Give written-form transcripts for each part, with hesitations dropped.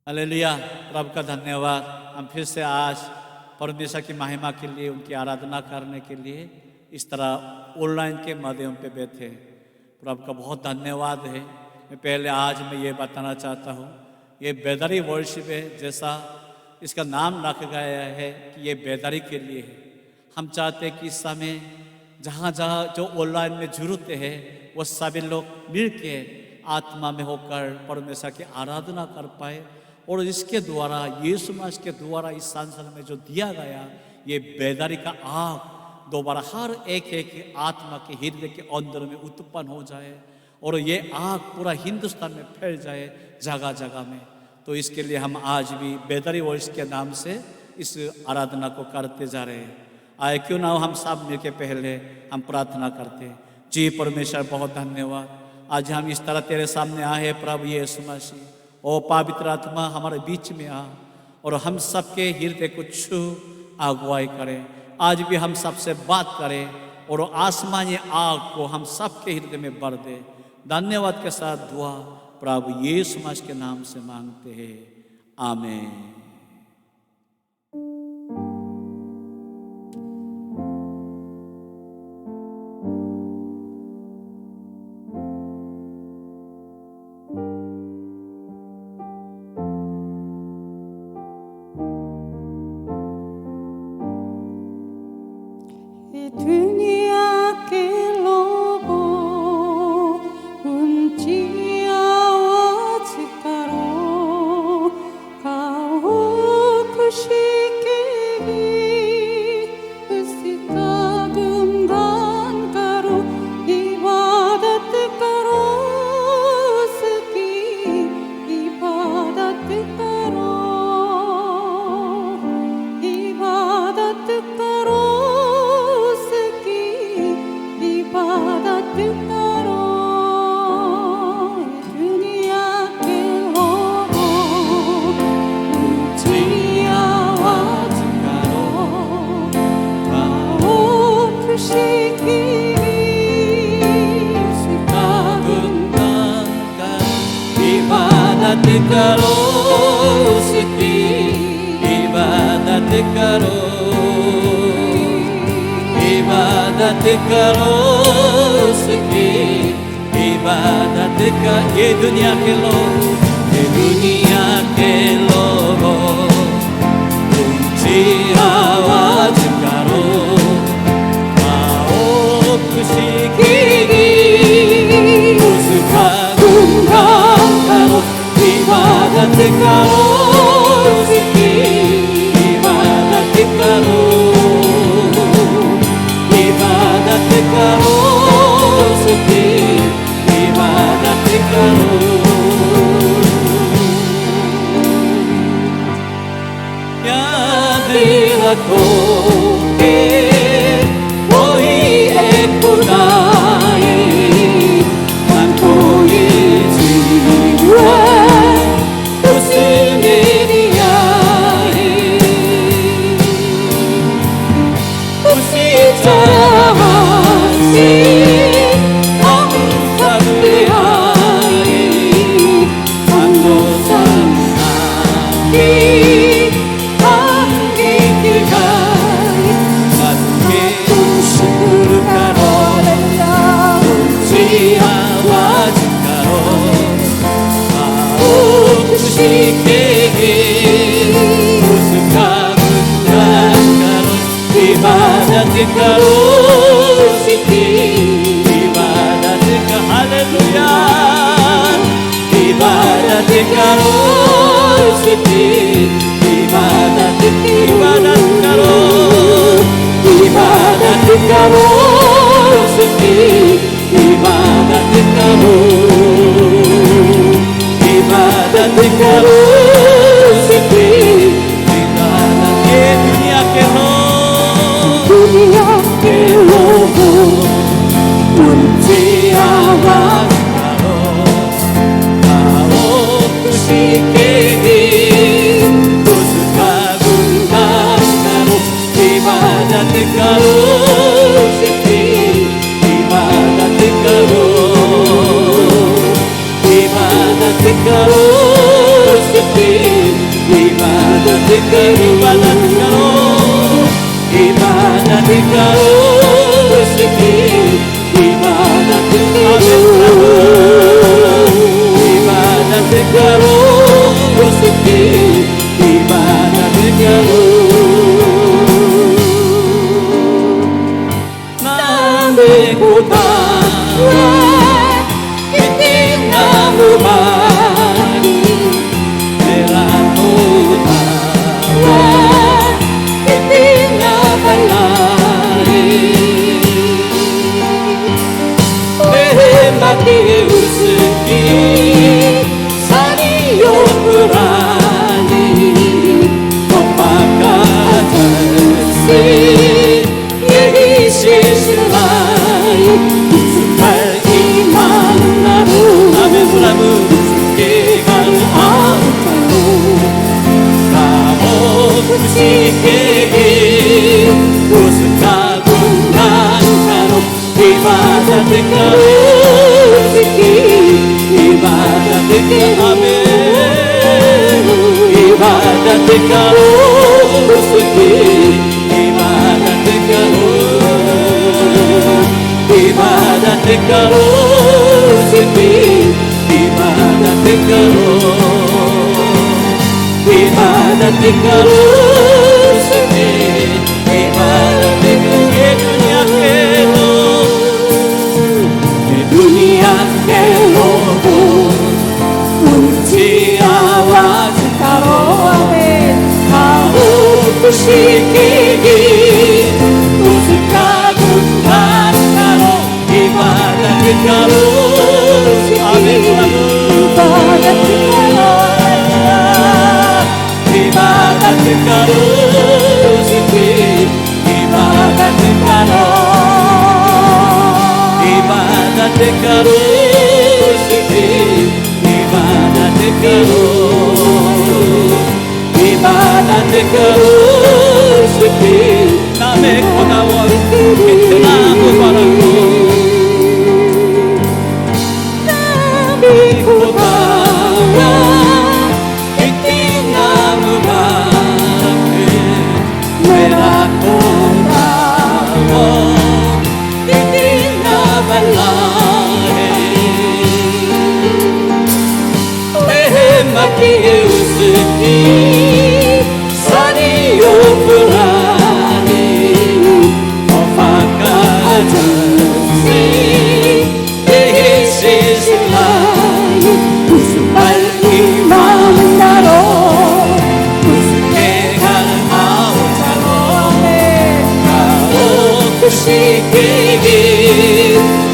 Hallelujah. प्रभु का धन्यवाद। हम फिर से आज परमेश्वर की महिमा के लिए, उनकी आराधना करने के लिए इस तरह ऑनलाइन के माध्यम पे बैठे। प्रभु का बहुत धन्यवाद है। मैं ये बताना चाहता हूँ, ये बेदारी वर्शिप है, जैसा इसका नाम रखा गया है कि ये बेदारी के लिए है। हम चाहते हैं कि इस समय जहाँ जहाँ जो ऑनलाइन में जरूरत है वो सभी लोग मिल के आत्मा में होकर परमेश्वर की आराधना कर पाए, और इसके द्वारा यीशु मसीह के द्वारा इस संसार में जो दिया गया ये बेदारी का आग दोबारा हर एक आत्मा के हृदय के अंदर में उत्पन्न हो जाए, और ये आग पूरा हिंदुस्तान में फैल जाए जगह जगह में। तो इसके लिए हम आज भी बेदारी वर्ष के नाम से इस आराधना को करते जा रहे हैं। आए क्यों ना हम सब मिलके पहले हम प्रार्थना करते हैं। जी परमेश्वर, बहुत धन्यवाद। आज हम इस तरह तेरे सामने आए हैं प्रभु यीशु मसीह। ओ पवित्र आत्मा हमारे बीच में आ और हम सबके हृदय को छू अगुवाई करें। आज भी हम सबसे बात करें और आसमानी आग को हम सबके हृदय में भर दे। धन्यवाद के साथ दुआ प्रभु यीशु मसीह के नाम से मांगते हैं, आमीन। दुनिया के लोगों ऊंची आवाज करो, गाओ खुशी के गीत, उसका गुणगान करो, इबादत करो, उसकी इबादत करो, इबादत करो, इबादत करो। दुनिया के लोगों ऊंची आवाज करो, गाओ खुशी की उसका गुणगान करो, इबादत करो, उसकी इबादत करो, इबादत करो, उसकी इबादत कर। ये दुनिया के लोग, ये दुनिया के लोगों ऊंची आवाज करो, गाओ खुशी की गीत, उसका गुणगान करो, इबादत करो, उसकी इबादत करो, इबादत करो, उसकी इबादत करो। याद रखो कि कोई एक खुदा है, न कोई जीव है, उसने दिया है, उसी तरह से हम सब आए, हमको सन्ना की गीत गाए, मन के शुक्र करो, ऊंची आवाज करो, आओ खुशी के गीत, उसका गुणगान करो, इबादत करो, उसकी इबादत करो। हालेलुया। इबादत करो, उसकी इबादत करो, इबादत करो, उसकी इबादत करो, इबादत करो, उसकी इबादत। ये दुनिया के लोग, दुनिया के लोगों ऊंची आवाज करो, गाओ खुशी के गीत, उसका गुणगान करो, इबादत करो, उसकी इबादत करो, इबादत करो, उसकी ibadat karo, ibadat karo, sedih, ibadat karo, ibadat karo, sedih, ibadat karo. Name kota, itim namu bani, melakota, itim nabalai, mati usiki, sani yo berani, mempakatasi, yegi seselai, supaya iman namu, amin namu, kegal amu, kamu kusikegi, usutagunan karo, ibadat karo, ibadat karo, amin, ibadat karo, ibadat karo, ibadat karo, ibadat karo, ibadat karo, ibadat dunia ke lobo, kunci awas karo, kau kusikigi, usutagunan karo, ibadat karo, amin ibadat karo, ibadat karo, ibadat karo, ibadat karo, ibadat karo, ibadat karo, name kodawa itnamu baraku, name kodawa itnamu baraku, melakota, mati usiki, sani yo berani, mempakatasi, seselai, supaya iman karo, kegal amu karo, kau kusikigi,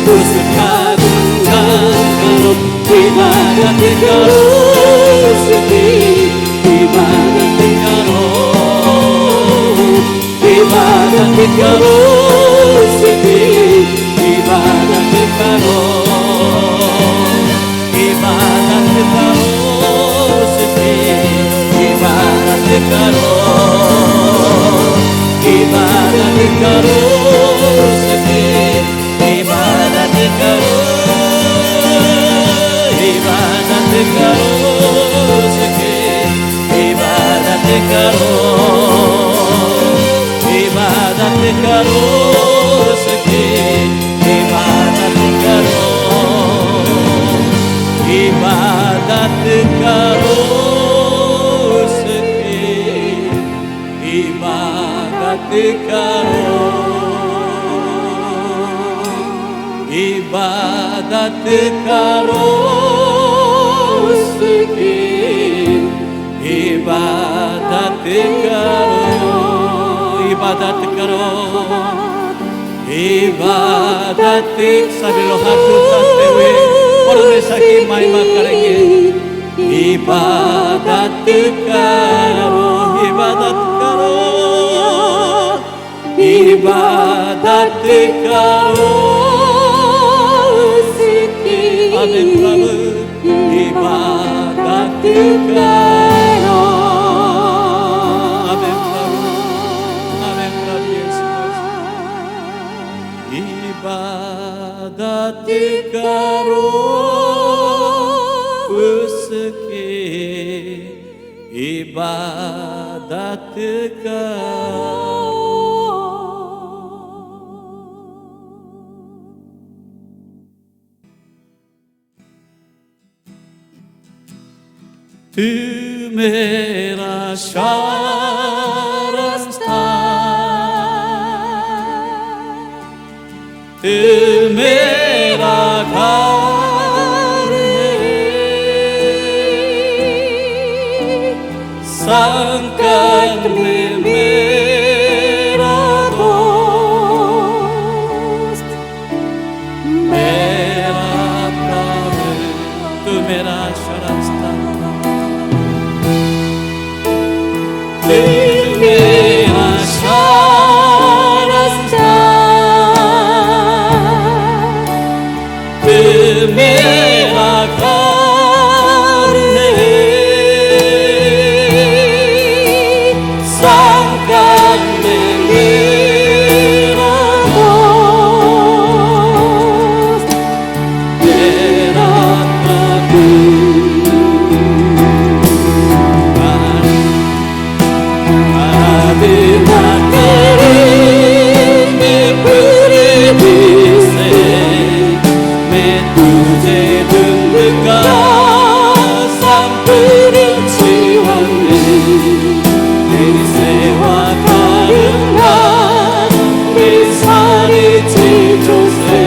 usutagunan karo, ibadat karo, ibadat karo, ibadat karo, ibadat karo, ibadat karo, ibadat karo, ibadat karo, ibadat karo, ibadat karo, ibadat karo, ibadat karo, ibadat karo, ibadat karo, ibadat karo, ibadat karo, ibadat karo, ibadat karo, ibadat सभी लोग हाथ उठाते हुए परमेश्वर की महिमा करेंगे। इबादत करो, इबादत करो, इबादत करो, आमीन प्रभु, इबादत करो, आमीन प्रभु, आमीन प्रभु यीशु, इबादत करो उसके, ibadat Tu मेरा शारस्ता तू मेरा घर है संकट में मेरा दोस्त मेरा प्रभु तू मेरा शारस्ता तू मेरा शारस्ता तू मेरा घर है संकट में मेरा दोस्त मेरा प्रभु आराधना करेंगे पूरे दिल से मैं तुझे दूंगा संपूर्ण जीवन में तेरी सेवा करूंगा मेरी सारी चीजों से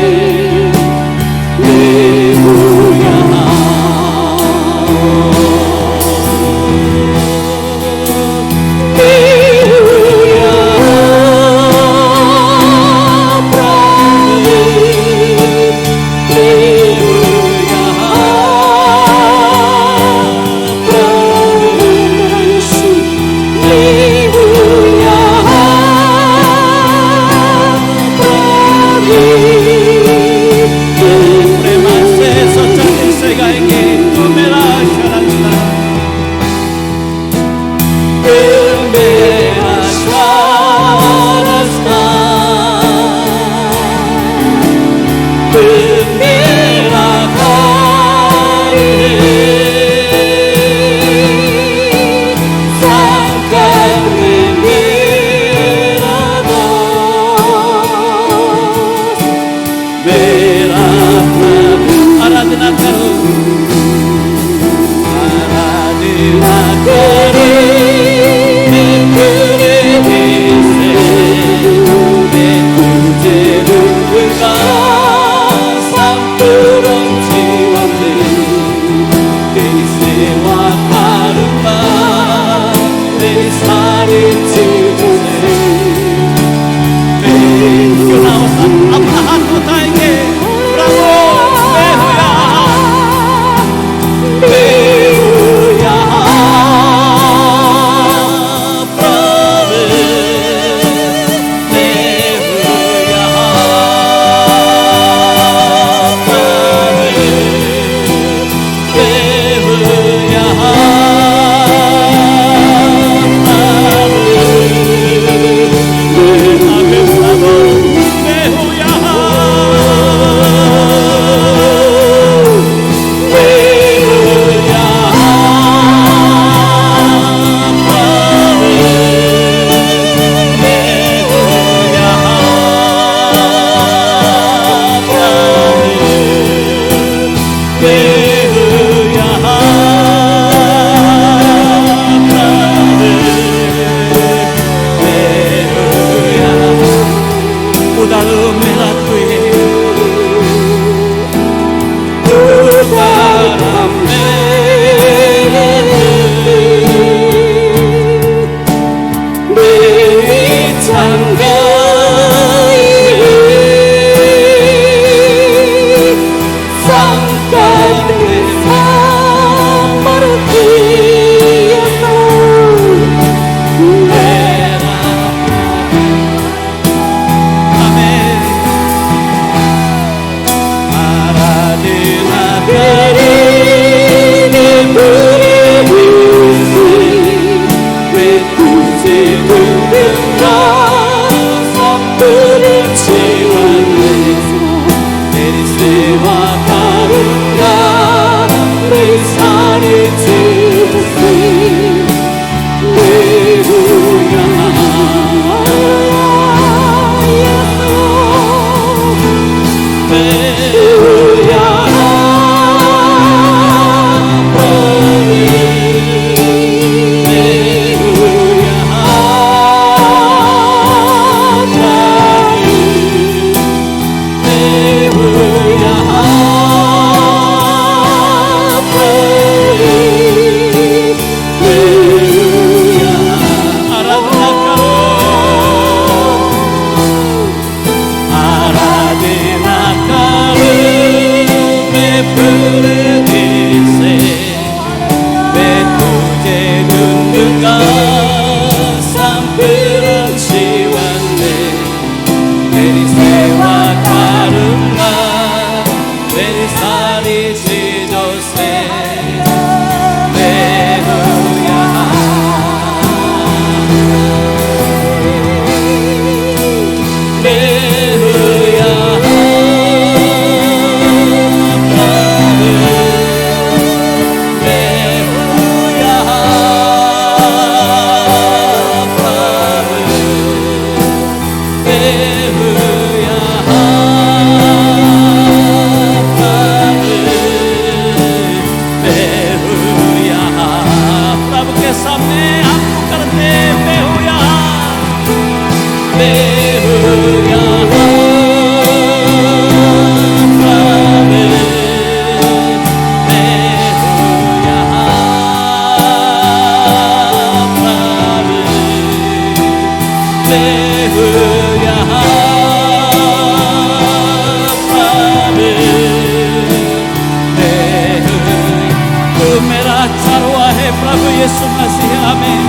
प्रभु यीशु मसीह, आमीन।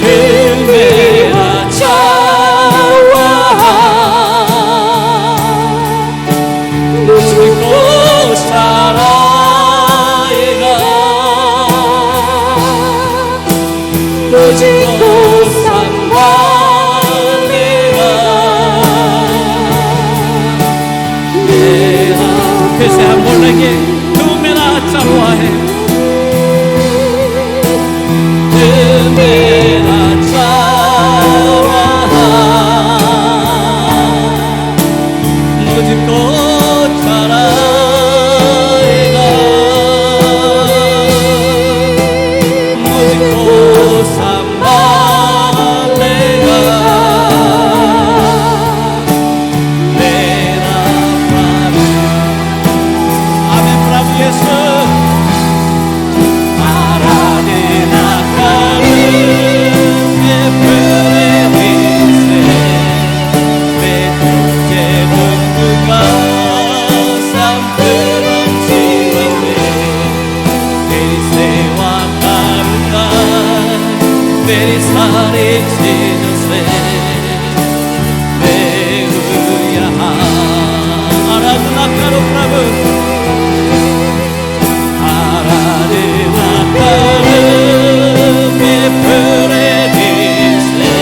दिल मेरा चाहा मुझको सराहेगा, मुझको संभालेगा। मेरा, फिर से हम बोलेंगे, तू मेरा अच्छा हुआ है। दिल मेरा चाहा मुझको चराएगा, मुझको संभालेगा। मेरा प्रभु, आमीन। प्रभु यीशु, आराधना करेंगे पूरे दिल से, मैं तुझे दूंगा संपूर्ण जीवन में। तेरी सेवा करूंगा तेरी सारी चीजों से। मैं हूँ यहाँ, आराधना करो प्रभु, आराधना करो मैं पूरे दिल से,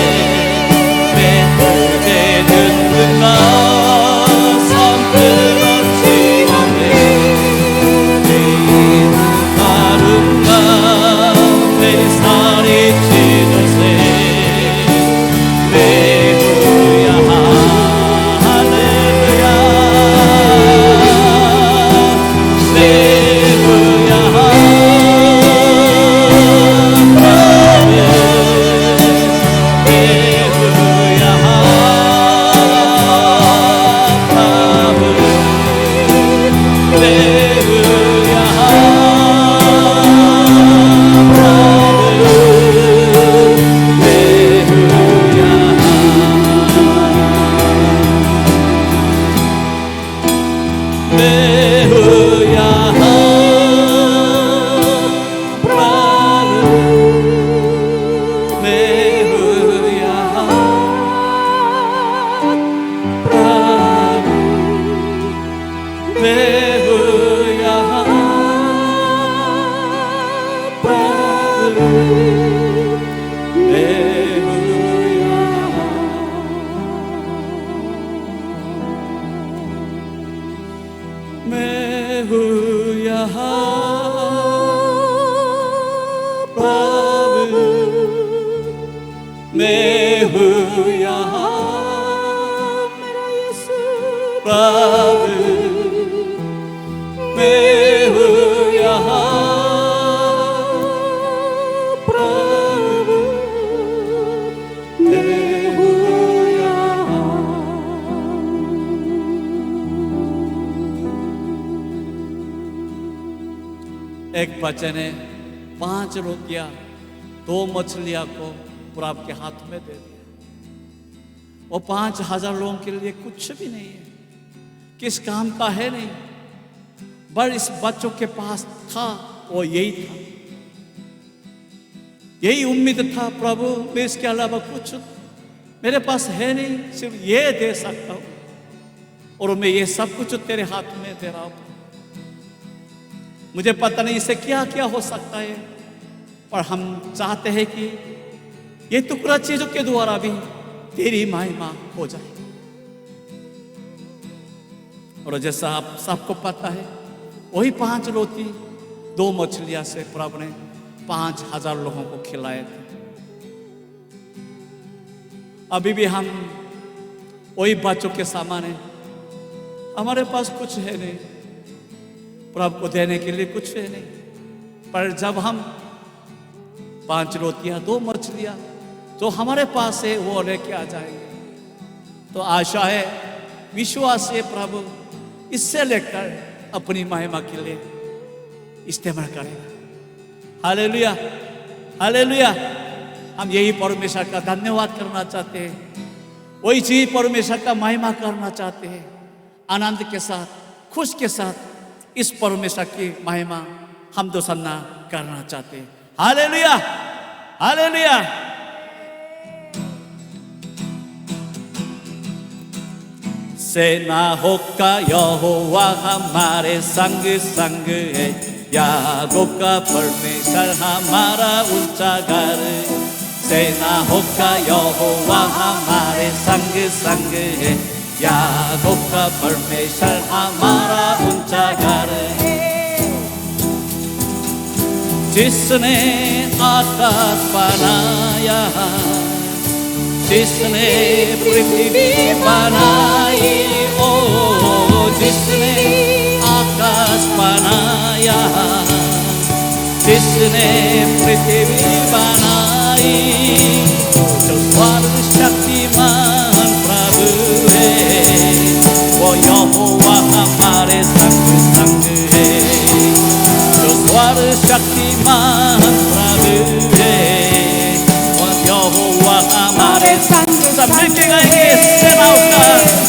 मैं तुझे दूंगा संपूर्ण जीवन में। तेरी करूंगा तेरी सारी चीजों से। मैं हूँ यहाँ, हालेलुया। मैं हूँ यहाँ प्रभु, मैं हूँ यहाँ प्रभु, मैं हूँ यहाँ प्रभु, मैं हूँ यहाँ। मैं हूँ यहाँ प्रभु, मैं हूँ यहाँ प्रभु, मैं हूँ यहाँ प्रभु, मैं हूँ यहाँ। मैं हूँ यहाँ प्रभु, मैं हूँ यहाँ प्रभु, मैं हूँ यहाँ प्रभु, मैं हूँ यहाँ। एक बच्चे ने 5 रोटियां 2 मछलियां को प्रभु के हाथ में दे दिया। वो 5,000 लोगों के लिए कुछ भी नहीं है, किस काम का है नहीं, पर इस बच्चों के पास था वो यही था, यही उम्मीद था, प्रभु मैं इसके अलावा कुछ मेरे पास है नहीं, सिर्फ ये दे सकता हूँ और मैं ये सब कुछ तेरे हाथ में दे रहा हूँ। मुझे पता नहीं इससे क्या क्या हो सकता है, पर हम चाहते हैं कि ये टुकड़ा चीजों के द्वारा भी तेरी महिमा हो जाए। और जैसा आप सबको पता है, वही 5 रोटी 2 मछलियां से प्रभु ने 5,000 लोगों को खिलाए थे। अभी भी हम वही बच्चों के समान है, हमारे पास कुछ है नहीं, प्रभु को देने के लिए कुछ है नहीं, पर जब हम 5 रोटियां 2 मछलियां जो हमारे पास है वो लेके आ जाएंगे, तो आशा है, विश्वास है, प्रभु इससे लेकर अपनी महिमा के लिए इस्तेमाल करेगा। Hallelujah, hallelujah. हम यही परमेश्वर का धन्यवाद करना चाहते हैं, वही चीज परमेश्वर का महिमा करना चाहते हैं। आनंद के साथ, खुश के साथ इस परमेश्वर की महिमा हम दोसन्ना करना चाहते हैं। Hallelujah, hallelujah. सेनाओं का यहोवा हमारे संग संग है, याकूब का परमेश्वर हमारा ऊंचा घर। सेनाओं का यहोवा हमारे संग संग है, याकूब का परमेश्वर हमारा ऊंचा घर। जिसने आकाश बनाया, जिसने पृथ्वी बनाई, ओ जिसने आकाश बनाया, जिसने पृथ्वी बनाई, जो सर्वशक्तिमान प्रभु है, वो यहोवा हमारे संग संग है। जो सर्वशक्तिमान प्रभु है, वो यहोवा हमारे संग सब मिलके गाएंगे।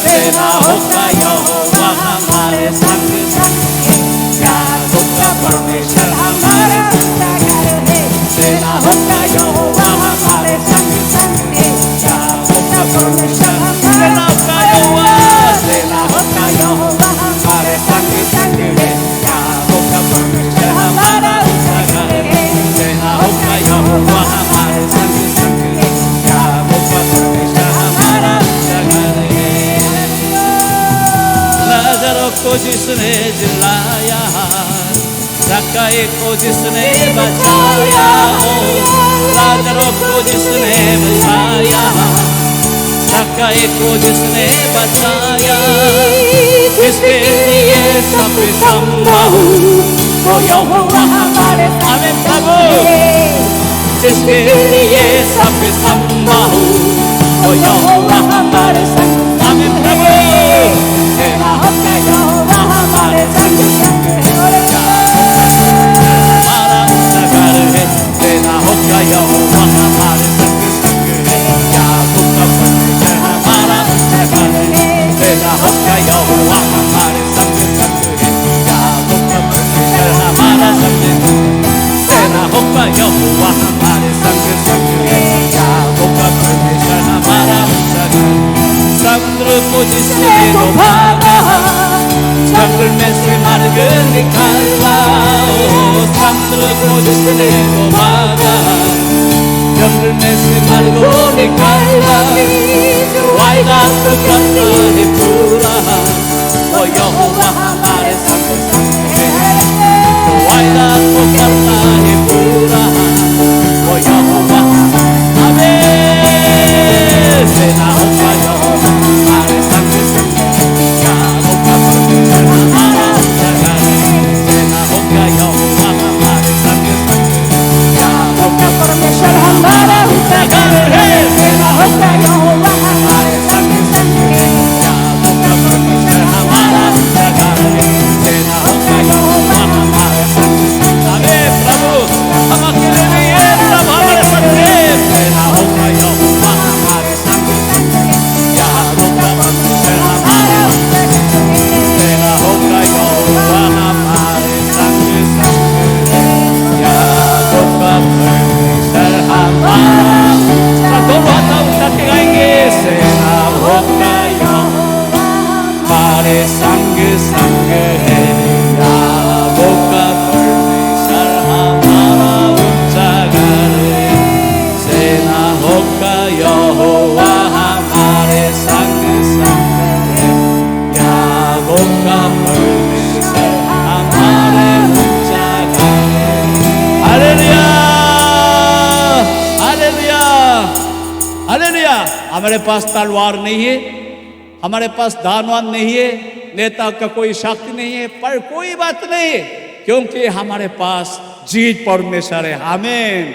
सेनाओं का यहोवा हमारे संग संग है, याकूब का परमेश्वर हमारा ऊंचा घर है। सेनाओं का यहोवा हमारे संग संग है, याकूब का परमेश्वर हमारा ऊंचा घर है। सेनाओं का यहोवा हमारे संग संग है, याकूब का परमेश्वर हमारा ऊंचा घर है। सेनाओं का यहोवा हमारे संग संग है, याकूब का परमेश्वर हमारा ऊंचा घर है। लाजरों को जिसने जिलाया, ज़क्कई को जिसने बचाया, लाजरों को जिसने बचाया, ज़क्कई को जिसने बचाया, जिसके लिए सब संभव, वो यहोवा हमारे आमीन प्रभु। जिसके लिए सब संभव, वो यहोवा हमारे संग आमीन प्रभु। सेनाओं का यहोवा हमारे संग संग है, हमारा ऊंचा घर है। सेनाओं का यहोवा हमारे संग संग है, याकूब का परमेश्वर हमारा ऊंचा घर है। सेनाओं का यहोवा हमारे संग संग है, याकूब का परमेश्वर हमारा संग संग है। सेनाओं का यहोवा हमारे संग संग है, याकूब का परमेश्वर हमारा ऊंचा घर। समुद्र को जिसने डुबाया, जंगल में से मार्ग निकाला, समुद्र को जिसने डुबाया, जंगल में से मार्ग निकाला, वायदा तो करता है पूरा, वो यहोवा हमारे संग संग है। वायदा तो करता है पूरा, वो यहोवा आमीन। सेनाओं का यहोवा हमारे संग संग है, याकूब का परमेश्वर हमारा ऊंचा घर है। सेनाओं का यहोवा हमारे संग संग है, याकूब का परमेश्वर हमारा ऊंचा घर है। सेनाओं का यहोवा हमारे संग संग है, याकूब का परमेश्वर हमारा ऊंचा घर है। सेनाओं का यहोवा हमारे संग संग है। प्रभु हम अकेले नहीं है, सब हमारे संग है। सेनाओं का यहोवा हमारे संग संग है, याकूब का परमेश्वर हमारा ऊंचा घर है। सेनाओं का यहोवा हमारे संग संग है, याकूब का परमेश्वर हमारा ऊंचा। दोनों हाथ उठा के गाएंगे। सेनाओं का यहोवा हमारे संग संग है, याकूब का परमेश्वर हमारा ऊंचा घर है। सेनाओं का यहोवा हमारे संग संग है, याकूब का परमेश्वर हमारे ऊंचा घर है। Hallelujah, hallelujah, hallelujah. हमारे पास तलवार नहीं है, हमारे पास दानवान नहीं है, नेता का कोई शक्ति नहीं है, पर कोई बात नहीं है, क्योंकि हमारे पास जीवित परमेश्वर है। आमीन।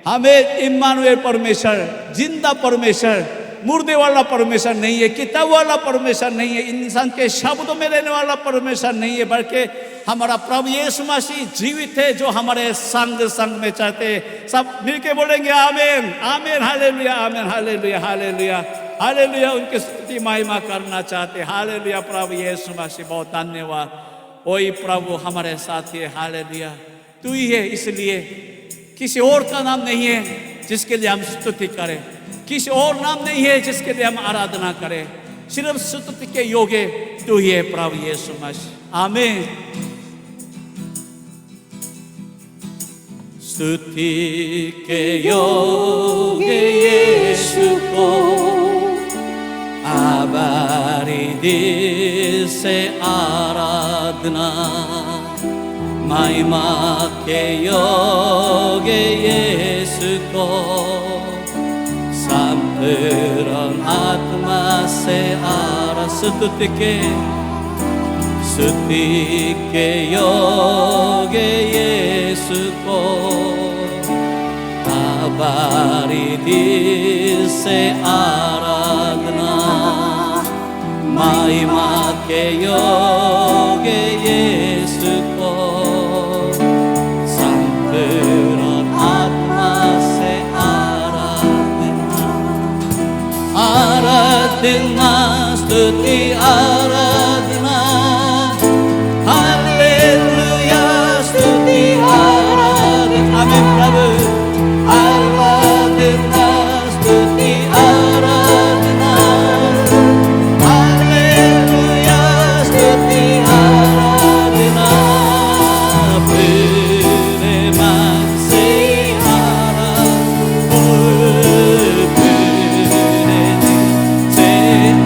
हमें इम्मानुएल परमेश्वर, जिंदा परमेश्वर, मुर्दे वाला परमेश्वर नहीं है, किताब वाला परमेश्वर नहीं है, इंसान के शब्दों में रहने वाला परमेश्वर नहीं है, बल्कि हमारा प्रभु यीशु मसीह जीवित है, जो हमारे संग संग में चाहते। सब मिलके बोलेंगे आमीन, आमीन, हालेलुया, आमीन, हालेलुया, हालेलुया, हालेलुया। उनकी स्तुति महिमा करना चाहते। हालेलुया। प्रभु यीशु मसीह बहुत धन्यवाद। वही प्रभु हमारे साथ है। हालेलुया। तू ही है, इसलिए किसी और का नाम नहीं है जिसके लिए हम स्तुति करें, किसी और नाम नहीं है जिसके लिए हम आराधना करें, सिर्फ स्तुति के योग्य तू ही है प्रभु यीशु मसीह। आमीन। स्तुति के योग्य यीशु को आभारी दिल से आराधना, महिमा के योग्य यीशु को संपूर्ण आत्मा से स्तुति के योग्य यीशु को आभारी दिल से आराधना, महिमा के योग्य यीशु को संपूर्ण आत्मा से आराधना, आराधना स्तुति आराधना, हालेलुया स्तुति आराधना। आमीन प्रभु। आराधना स्तुति आराधना, हालेलुया स्तुति आराधना, पूरे मन से आराधना, पूरे दिल से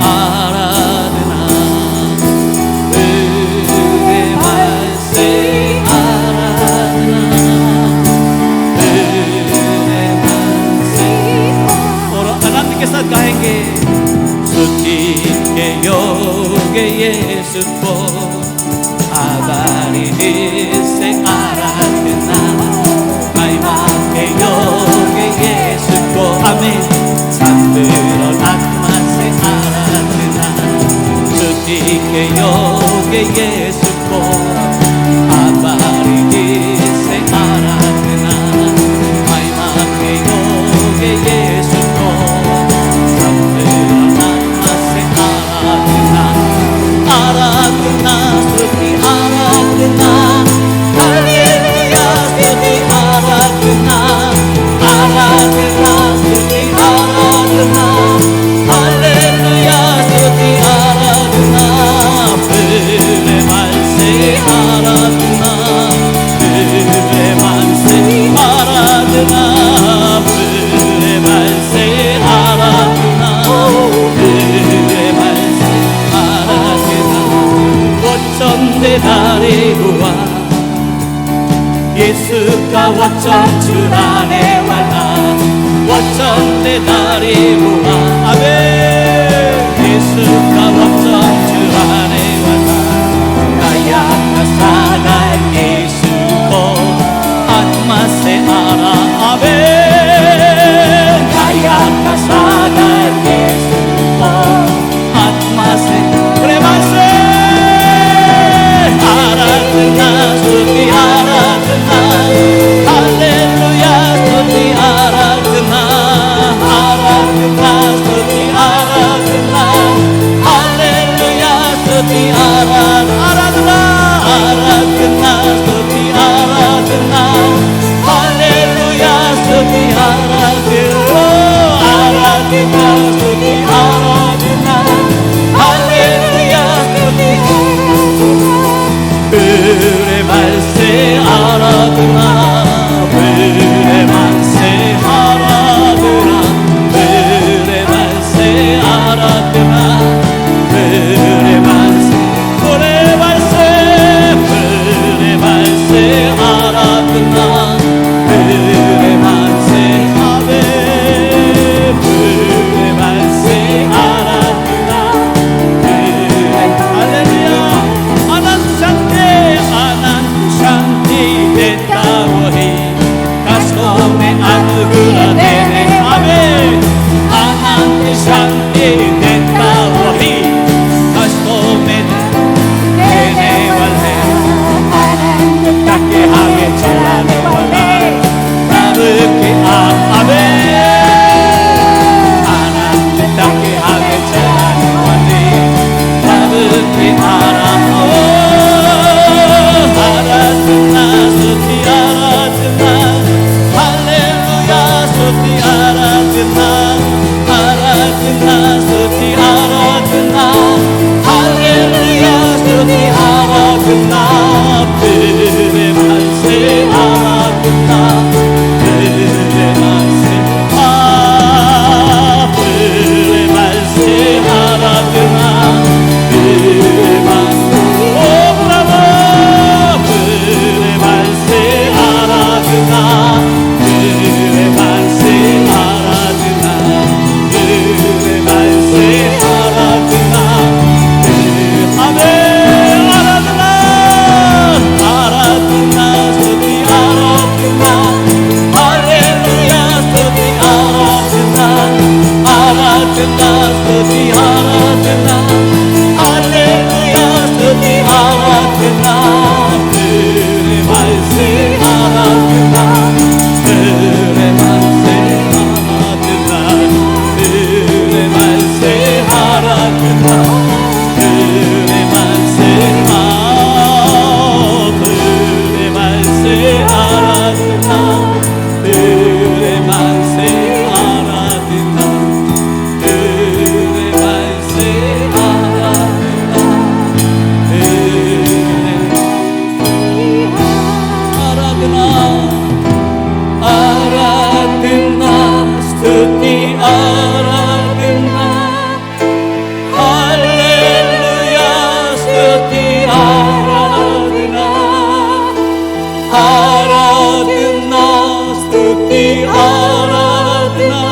आराधना, पूरे मन से आराधना, पूरे मन से। और आनंद के साथ गाएंगे। स्तुति के योग्य यीशु को आभारी दिल से आराधना, महिमा के योग्य यीशु को आमीन संपूर्ण आत्मा से आराधना, स्तुति के योग्य यीशु को आभारी दिल से आराधना, महिमा के योग्य यीशु को संपूर्ण आत्मा से आराधना, आराधना स्तुति आराधना, हालेलुया स्तुति आराधना, आराधना स्तुति आराधना, हालेलुया स्तुति आराधना, पूरे मन से आराधना, पूरे मन से आराधना, पूरे मन से आराधना, पूरे मन से आराधना। वचन देदारे हुआ यीशु का वचन चुराने वाला, वचन देदारे हुआ आमीन, यीशु का वचन चुराने वाला, काया का सागर यीशु को आत्मा से आरा आमीन, काया का सागर यीशु को आत्मा से प्रेम से आराधना स्तुति आराधना, हालेलुया स्तुति आराधना, आराधना स्तुति आराधना, हालेलुया स्तुति आराधना, आराधना स्तुति आराधना, हालेलुया स्तुति आराधना, आराधना स्तुति आराधना, हालेलुया स्तुति पूरे मन से आराधना, पूरे मन से आराधना, पूरे मन से आराधना, पूरे मन से, पूरे मन से, पूरे मन से आराधना, पूरे मन से आमीन, पूरे मन से आराधना, हालेलुया। अनंत शांति देता वही, कष्टों में अनुग्रह देने आमीन, अनंत शांति देता वही, कष्टों में देने वाले, ताकि आगे चलाने वाला प्रभु की आमीन, आनंद ताकि आगे चलाने वाले प्रभु की आराधना स्तुति आराधना। स्तुति आराधना, हालेलुया स्तुति आराधना, तेरे मन से आराधना, तेरे मन से आराधना, तेरे मन से आराधना, तेरे मन से तेरे मन से आराधना, तेरे मन से आराधना, तेरे मन से आराधना, आराधना, आराधना, स्तुति आराधना, हालेलुया स्तुति आराधना, आराधना, स्तुति आराधना,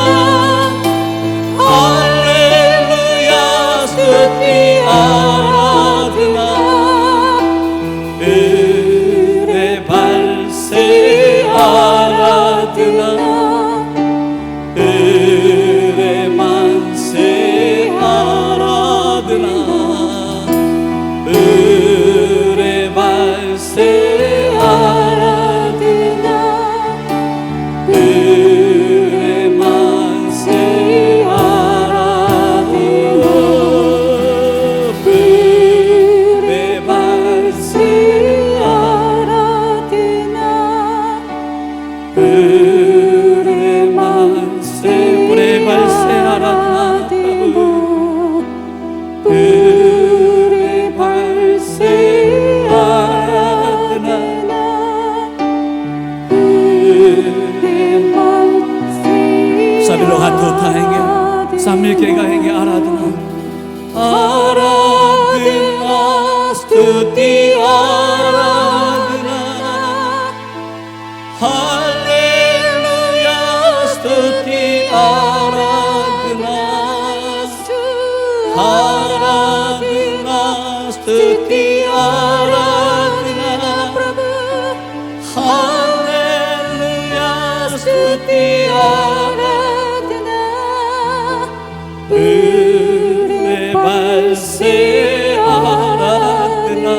हालेलुया स्तुति आराधना, तेरे बल से आराधना, तेरे मन से आराधना, तेरे बल से आराधना, तेरे मन से आराधना, तेरे बल से आराधना, तेरे मन से, तेरे बल से आराधना प्रभु, तेरे बल से आराधना, सभी लोग हाथ उठाएंगे, सामने के गाएंगे आराधना, आराधना, स्तुति आराधना, हालेलुया स्तुति आराधना, आराधना, स्तुति आराधना, हालेलुया स्तुति आराधना, तेरे बल से आराधना,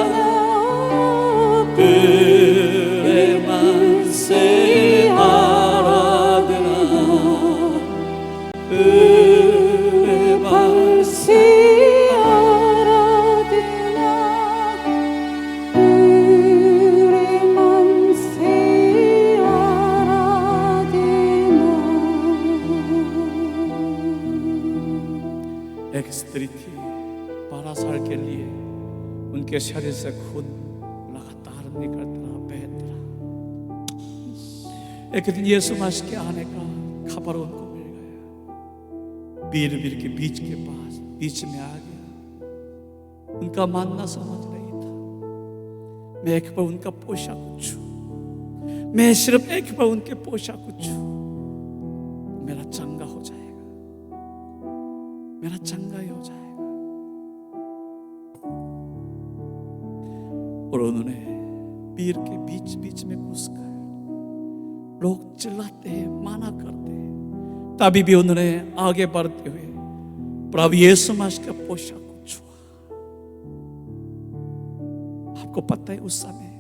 तेरे मन से आराधना, तेरे बल से आराधना, तेरे मन से आराधना। एक स्त्री थी, 12 साल के लिए उनके शरीर से खून लगातार निकलता रहा, बहता रहा। एक दिन यीशु मसीह के आने का खबर उनको मिल गया, बीर के बीच के पास बीच में आ गया। उनका मानना समझ नहीं था, मैं एक बार उनका पोशाक छू, मैं सिर्फ एक बार उनके पोशाक छू, मेरा चंगा हो जाएगा, मेरा चंगा ही हो जाएगा। और उन्होंने पीर के बीच बीच में घुसकर, लोग चिल्लाते हैं, माना करते हैं, तभी भी उन्होंने आगे बढ़ते हुए प्रभु यीशु मसीह का पोशाक को छुआ। आपको पता है उस समय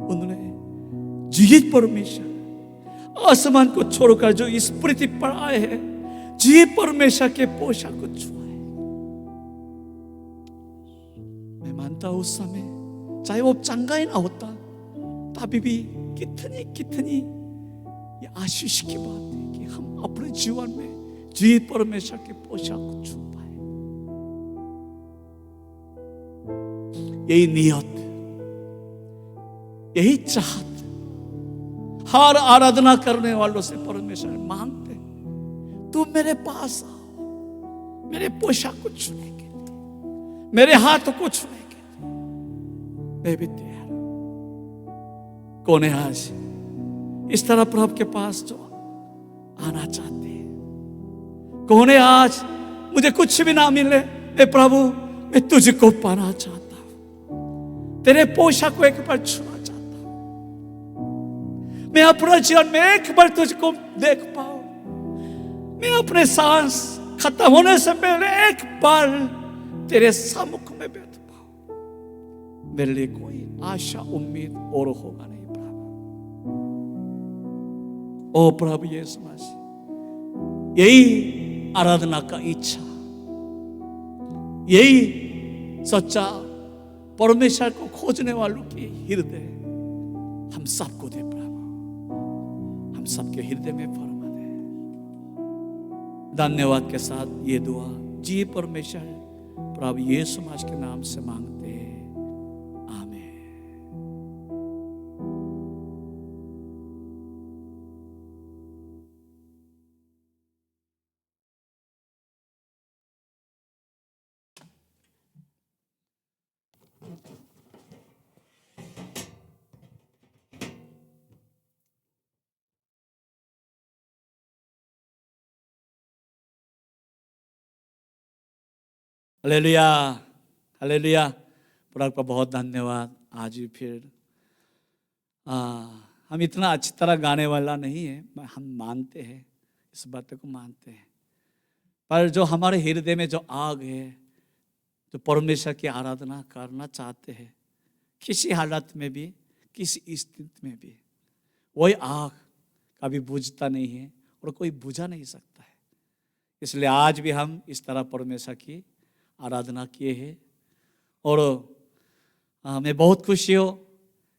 उन्होंने जीवित परमेश्वर, आसमान को छोड़कर जो इस पृथ्वी पर आए हैं, जीवित परमेश्वर के पोशाक को छुआ है। मैं मानता हूं उस समय चाहे वो चंगा ही ना होता, तभी भी कितनी कितनी ये आशीष की बात है कि हम अपने जीवन में जीवित परमेश्वर के पोशाक को छू पाए। यही नियत, यही चाहत हर आराधना करने वालों से परमेश्वर मांगते, तुम मेरे पास आओ, मेरे पोशाक को छूने के लिए, मेरे हाथ को छूने के लिए मैं भी तैयार हूं। कौन है आज इस तरह प्रभु के पास जो आना चाहते हैं? कौन है आज मुझे कुछ भी ना मिले, प्रभु मैं तुझको पाना चाहता हूं, तेरे पोशाक को एक बार छूना चाहता हूं, मैं अपने जीवन में एक बार तुझको देख पाऊं, मैं अपने सांस खत्म होने से पहले एक बार तेरे सम्मुख में बैठ पाओ। मेरे लिए कोई आशा उम्मीद और होगा नहीं प्रभु। ओ प्रभु यीशु मसीह, यही आराधना का इच्छा, यही सच्चा परमेश्वर को खोजने वालों की हृदय हम सबको दे प्रभु, हम सबके हृदय में फरमा दे। धन्यवाद के साथ ये दुआ जी परमेश्वर प्रभु यीशु मसीह के नाम से मांगते हैं, आमीन। Hallelujah, hallelujah. प्रभु का बहुत धन्यवाद। आज भी फिर हम इतना अच्छी तरह गाने वाला नहीं है, हम मानते हैं, इस बात को मानते हैं, पर जो हमारे हृदय में जो आग है, जो परमेश्वर की आराधना करना चाहते हैं, किसी हालत में भी, किसी स्थिति में भी, वही आग कभी बुझता नहीं है और कोई बुझा नहीं सकता है। इसलिए आज भी हम इस तरह परमेश्वर की आराधना किए हैं और हमें बहुत खुशी हो,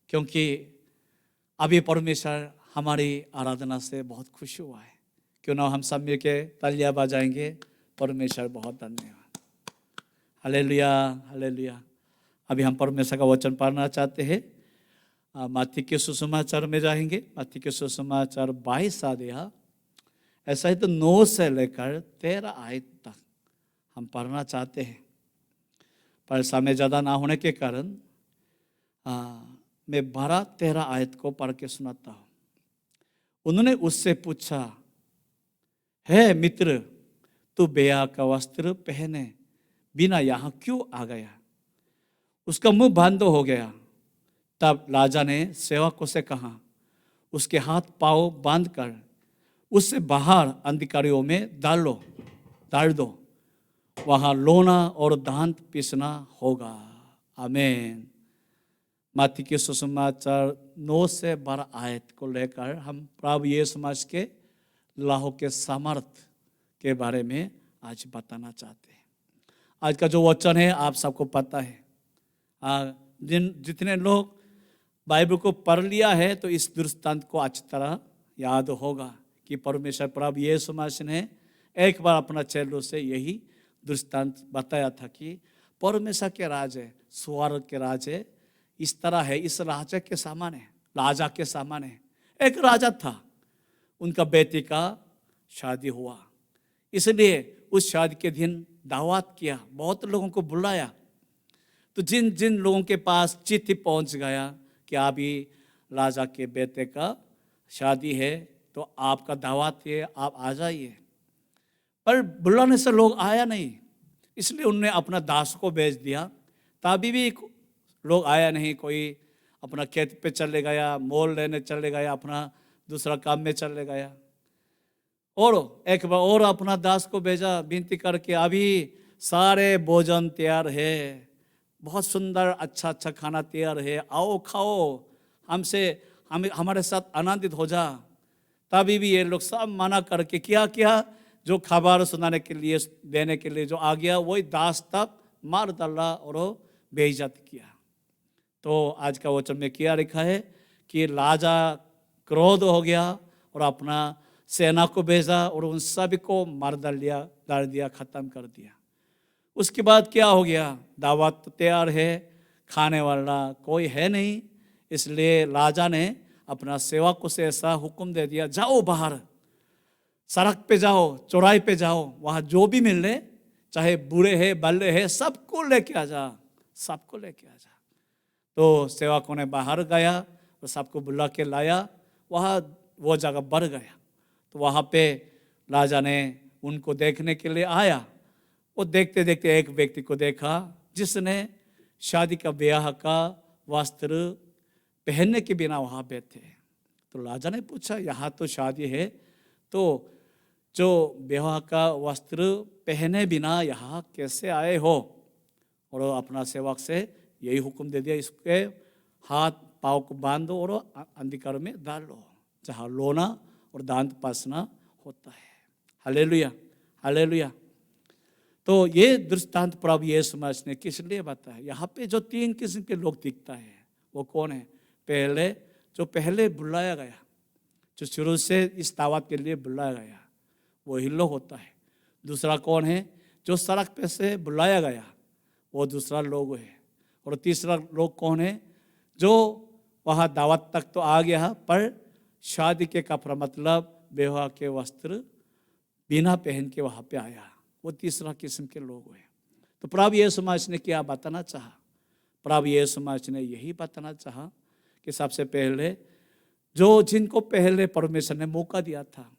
क्योंकि अभी परमेश्वर हमारी आराधना से बहुत खुश हुआ है। क्यों ना हम सब मिल के तालियां बजाएंगे। परमेश्वर बहुत धन्यवाद। Hallelujah, hallelujah. अभी हम परमेश्वर का वचन पढ़ना चाहते हैं। मत्ती के सुसमाचार में जाएंगे। मत्ती के सुसमाचार 22 अध्याय, ऐसा ही तो 9 से लेकर 13 आयत तक हम पढ़ना चाहते हैं, पर समय ज़्यादा ना होने के कारण मैं 12-13 आयत को पढ़ के सुनाता हूँ। उन्होंने उससे पूछा, है मित्र, तू ब्याह का वस्त्र पहने बिना यहाँ क्यों आ गया? उसका मुंह बंद हो गया। तब राजा ने सेवकों से कहा, उसके हाथ पांव बांध कर उससे बाहर अंधकारियों में डाल दो, वहाँ लोना और दांत पीसना होगा। आमीन। मत्ती के सुसमाचार 9 से 12 आयत को लेकर हम प्रभु यीशु मसीह के लहू के सामर्थ के बारे में आज बताना चाहते हैं। आज का जो वचन है आप सबको पता है। जितने लोग बाइबल को पढ़ लिया है तो इस दृष्टांत को अच्छी तरह याद होगा कि परमेश्वर प्रभु यीशु मसीह ने एक बार अपना चेलों से यही दृष्टांत बताया था कि परमेश्वर के राज है, स्वर्ग के राज है, इस तरह है, इस राजा के सामान है, राजा के सामान है। एक राजा था, उनका बेटी का शादी हुआ, इसलिए उस शादी के दिन दावत किया, बहुत लोगों को बुलाया। तो जिन जिन लोगों के पास चिट्ठी पहुंच गया कि अभी राजा के बेटे का शादी है तो आपका दावत है, आप आ जाइए। पर बुलाने से लोग आया नहीं, इसलिए उनने अपना दास को भेज दिया। तभी भी लोग आया नहीं। कोई अपना खेत पे चले गया, मोल लेने चले गया, अपना दूसरा काम में चले गया। और एक बार और अपना दास को भेजा विनती करके, अभी सारे भोजन तैयार है, बहुत सुंदर अच्छा अच्छा खाना तैयार है, आओ खाओ, हमारे साथ आनंदित हो जा। तभी भी ये लोग सब मना करके क्या जो खबर सुनाने के लिए, देने के लिए जो आ गया, वही दास तक मार डाला और बेइज्जत किया। तो आज का वचन में क्या लिखा है कि राजा क्रोध हो गया और अपना सेना को भेजा और उन सभी को मार डाल दिया, खत्म कर दिया। उसके बाद क्या हो गया? दावत तैयार है, खाने वाला कोई है नहीं, इसलिए राजा ने अपना सेवकों से ऐसा हुक्म दे दिया, जाओ बाहर, सड़क पे जाओ, चौराहे पे जाओ, वहाँ जो भी मिले, चाहे बूढ़े है बल्ले है, सबको लेके आ जा, सबको लेके आ जा। तो सेवकों ने बाहर गया और सबको बुला के लाया। वहाँ वो जगह बढ़ गया। तो वहाँ पे राजा ने उनको देखने के लिए आया। वो देखते देखते एक व्यक्ति को देखा जिसने शादी का ब्याह का वस्त्र पहनने के बिना वहाँ बैठे। तो राजा ने पूछा, यहाँ तो शादी है, तो जो विवाह का वस्त्र पहने बिना यहाँ कैसे आए हो? और अपना सेवक से यही हुक्म दे दिया, इसके हाथ पाँव को बांधो और अंधकार में डालो जहाँ रोना और दांत पासना होता है। Hallelujah, hallelujah. तो ये दृष्टांत प्रभु यीशु मसीह ने किस लिए बताया? यहाँ पे जो 3 किस्म के लोग दिखता है वो कौन है? जो पहले बुलाया गया, जो शुरू से इस दावत के लिए बुलाया गया, वही लोग होता है। दूसरा कौन है? जो सड़क पे से बुलाया गया, वो दूसरा लोग है। और तीसरा लोग कौन है? जो वहाँ दावत तक तो आ गया पर शादी के कपड़ा मतलब विवाह के वस्त्र बिना पहन के वहाँ पे आया, वो तीसरा किस्म के लोग हैं। तो प्रभु यीशु मसीह ने क्या बताना चाहा? प्रभु यीशु मसीह ने यही बताना चाहा कि सबसे पहले जिनको पहले परमेश्वर ने मौका दिया था,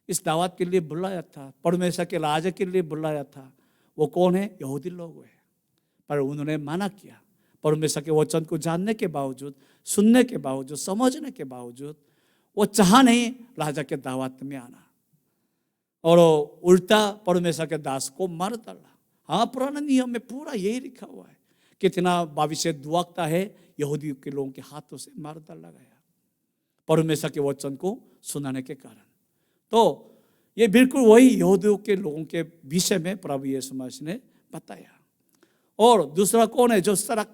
इस दावत के लिए बुलाया था, परमेश्वर के राज के लिए बुलाया था, वो कौन है? यहूदी लोग हैं। पर उन्होंने मना किया। परमेश्वर के वचन को जानने के बावजूद, सुनने के बावजूद, समझने के बावजूद वो चाहा नहीं राजा के दावत में आना, और उल्टा परमेश्वर के दास को मार डाला। हाँ, पुराने नियम में पूरा यही लिखा हुआ है। कितना भविष्य दुआक्ता है, यहूदी के लोगों के हाथों से मार डाला गया परमेश्वर के वचन को सुनाने के कारण। तो ये बिल्कुल वही यहूदियों के लोगों के विषय में प्रभु यीशु मसीह ने बताया। और दूसरा कौन है? जो सड़क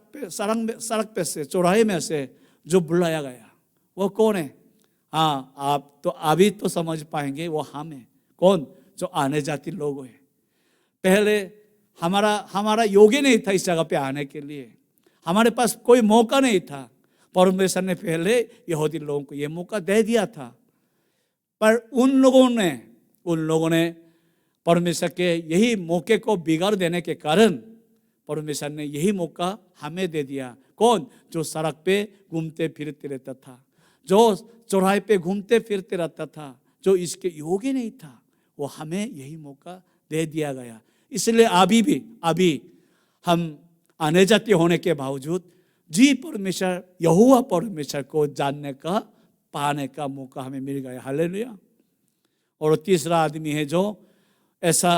पे से, चौराहे में से जो बुलाया गया, वो कौन है? हाँ, आप तो अभी तो समझ पाएंगे, वो हम है। कौन? जो आने जाती लोग हैं। पहले हमारा योग्य नहीं था इस जगह पे आने के लिए, हमारे पास कोई मौका नहीं था। परमेश्वर ने पहले यहूदी लोगों को ये मौका दे दिया था, पर उन लोगों ने परमेश्वर के यही मौके को बिगाड़ देने के कारण परमेश्वर ने यही मौका हमें दे दिया। कौन? जो सड़क पे घूमते फिरते रहता था, जो चौराहे पे घूमते फिरते रहता था, जो इसके योग्य नहीं था, वो हमें यही मौका दे दिया गया। इसलिए अभी हम आने जाते होने के बावजूद परमेश्वर, यहोवा परमेश्वर को जानने का, पाने का मौका हमें मिल गया। हालेलुया। और तीसरा आदमी है जो ऐसा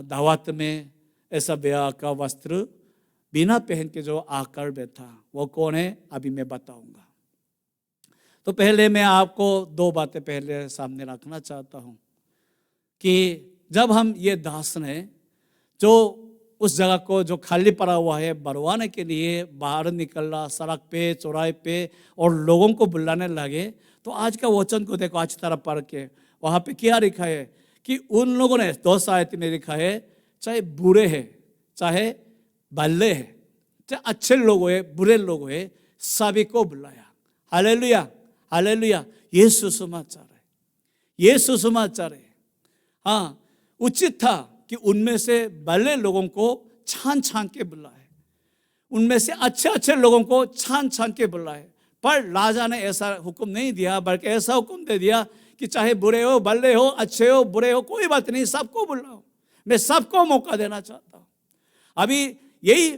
दावत में ऐसा ब्याह का वस्त्र बिना पहन के जो आकर बैठा, वो कौन है? अभी मैं बताऊंगा। तो पहले मैं आपको 2 बातें पहले सामने रखना चाहता हूं कि जब हम ये दास ने जो उस जगह को जो खाली पड़ा हुआ है भरवाने के लिए बाहर निकला, सड़क पे, चौराहे पे और लोगों को बुलाने लगे, तो आज का वचन को देखो, अच्छी तरह पढ़ के वहाँ पे क्या लिखा है कि उन लोगों ने 2 आयत में लिखा है, चाहे बुरे हैं, चाहे भले हैं, चाहे अच्छे लोग हुए, बुरे लोग हुए, सभी को बुलाया। Hallelujah, hallelujah. ये सुसमाचार है, ये सुसमाचार है। हाँ, उचित था कि उनमें से भले लोगों को छान के बुलाए, उनमें से अच्छे लोगों को छान के बुलाए। पर राजा ने ऐसा हुक्म नहीं दिया, बल्कि ऐसा हुक्म दे दिया कि चाहे बुरे हो, भले हो, अच्छे हो, बुरे हो, कोई बात नहीं, सबको बुलाओ। मैं सबको मौका देना चाहता हूँ। अभी यही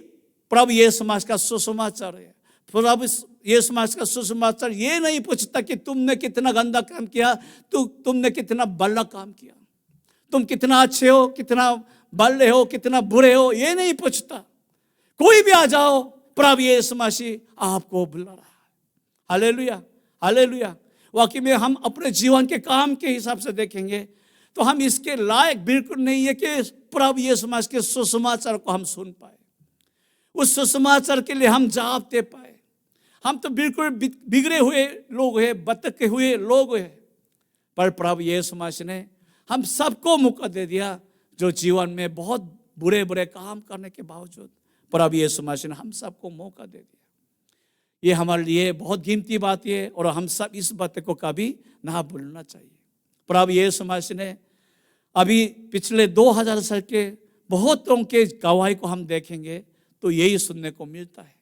प्रभु यीशु मसीह का सुसमाचार है। प्रभु यीशु मसीह का सुसमाचार ये नहीं पूछता कि तुमने कितना गंदा काम किया, तुमने कितना भला काम किया, तुम कितना अच्छे हो, कितना भले हो, कितना बुरे हो, ये नहीं पूछता। कोई भी आ जाओ, प्रभु यीशु मसीह आपको बुला रहा है। Hallelujah, hallelujah. वाकई में हम अपने जीवन के काम के हिसाब से देखेंगे तो हम इसके लायक बिल्कुल नहीं है कि प्रभु यीशु मसीह के सुसमाचार को हम सुन पाए, उस सुसमाचार के लिए हम जवाब दे पाए। हम तो बिल्कुल बिगड़े हुए लोग हैं, भटके हुए लोग हैं, पर प्रभु यीशु मसीह ने हम सबको मौका दे दिया, जो जीवन में बहुत बुरे काम करने के बावजूद प्रभु यीशु मसीह ने हम सबको मौका दे दिया। ये हमारे लिए बहुत कीमती बात है और हम सब इस बात को कभी ना भूलना चाहिए। प्रभु यीशु मसीह ने अभी पिछले 2000 साल के बहुतों के गवाही को हम देखेंगे तो यही सुनने को मिलता है।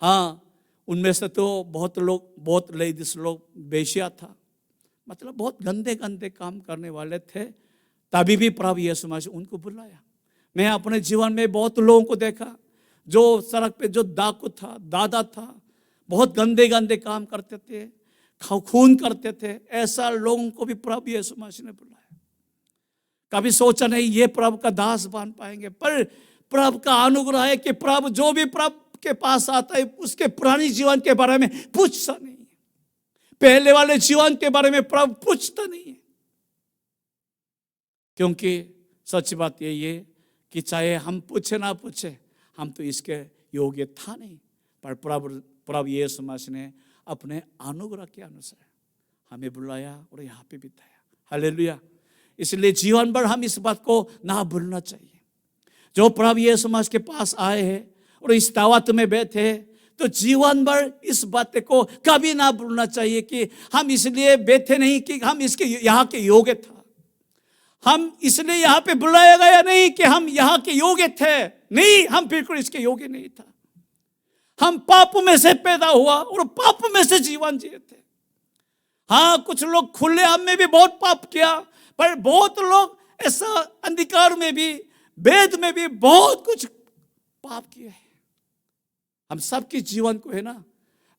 हाँ, उनमें से तो बहुत लेडीज लोग बेशिया था, मतलब बहुत गंदे काम करने वाले थे, तभी भी प्रभु यीशु मसीह उनको बुलाया। मैं अपने जीवन में बहुत लोगों को देखा जो सड़क पे जो डाकू था, दादा था, बहुत गंदे काम करते थे, खून करते थे, ऐसा लोगों को भी प्रभु यीशु मसीह ने बुलाया। कभी सोचा नहीं ये प्रभु का दास बन पाएंगे, पर प्रभु का अनुग्रह है कि प्रभु जो भी प्रभु के पास आता है उसके पुरानी जीवन के बारे में पूछता नहीं है, पहले वाले जीवन के बारे में प्रभु पूछता नहीं है। क्योंकि सच बात यही है कि चाहे हम पूछे ना पूछे, हम तो इसके योग्य था नहीं, पर प्रभु यीशु मसीह ने अपने अनुग्रह के अनुसार हमें बुलाया और यहाँ पे बिताया। हालेलुया। इसलिए जीवन भर हम इस बात को ना भूलना चाहिए। जो प्रभु यीशु मसीह के पास आए हैं और इस दावत में बैठे, तो जीवन भर इस बात को कभी ना भूलना चाहिए कि हम इसलिए बैठे नहीं कि हम इसके यहाँ के योग्य था, हम इसलिए यहाँ पे बुलाया गया नहीं कि हम यहाँ के योग्य थे, नहीं, हम बिल्कुल इसके योग्य नहीं था। हम पाप में से पैदा हुआ और पाप में से जीवन जिए थे। हाँ, कुछ लोग खुले आम में भी बहुत पाप किया, पर बहुत लोग ऐसा अंधकार में भी, वेद में भी बहुत कुछ पाप किए हैं। हम सबके जीवन को है ना,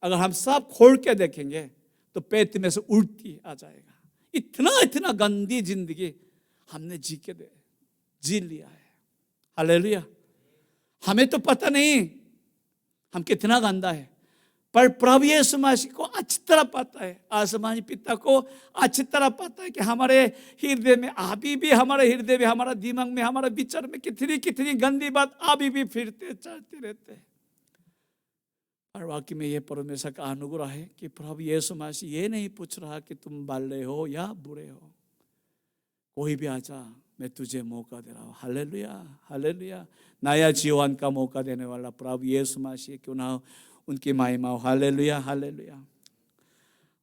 अगर हम सब खोल के देखेंगे तो पेट में से उल्टी आ जाएगा। इतना गंदी जिंदगी हमने जी लिया है। हालेलुया। हमें तो पता नहीं हम कितना गंदा है, पर प्रभु यीशु मसीह को अच्छी तरह पता है, आसमानी पिता को अच्छी तरह पता है कि हमारे हृदय में अभी भी, हमारे हृदय में, हमारा दिमाग में, हमारे विचार में कितनी गंदी बात अभी भी फिरते चलते रहते हैं। और वाकई में ये परमेश्वर का अनुग्रह है कि प्रभु यीशु मसीह ये नहीं पूछ रहा कि तुम भले हो या बुरे हो, कोई भी आजा, मैं तुझे मौका दे रहा हूँ। Hallelujah, hallelujah. नया जीवन का मौका देने वाला प्रभु यीशु मसीह, क्यों ना उनकी महिमा हो। Hallelujah, hallelujah.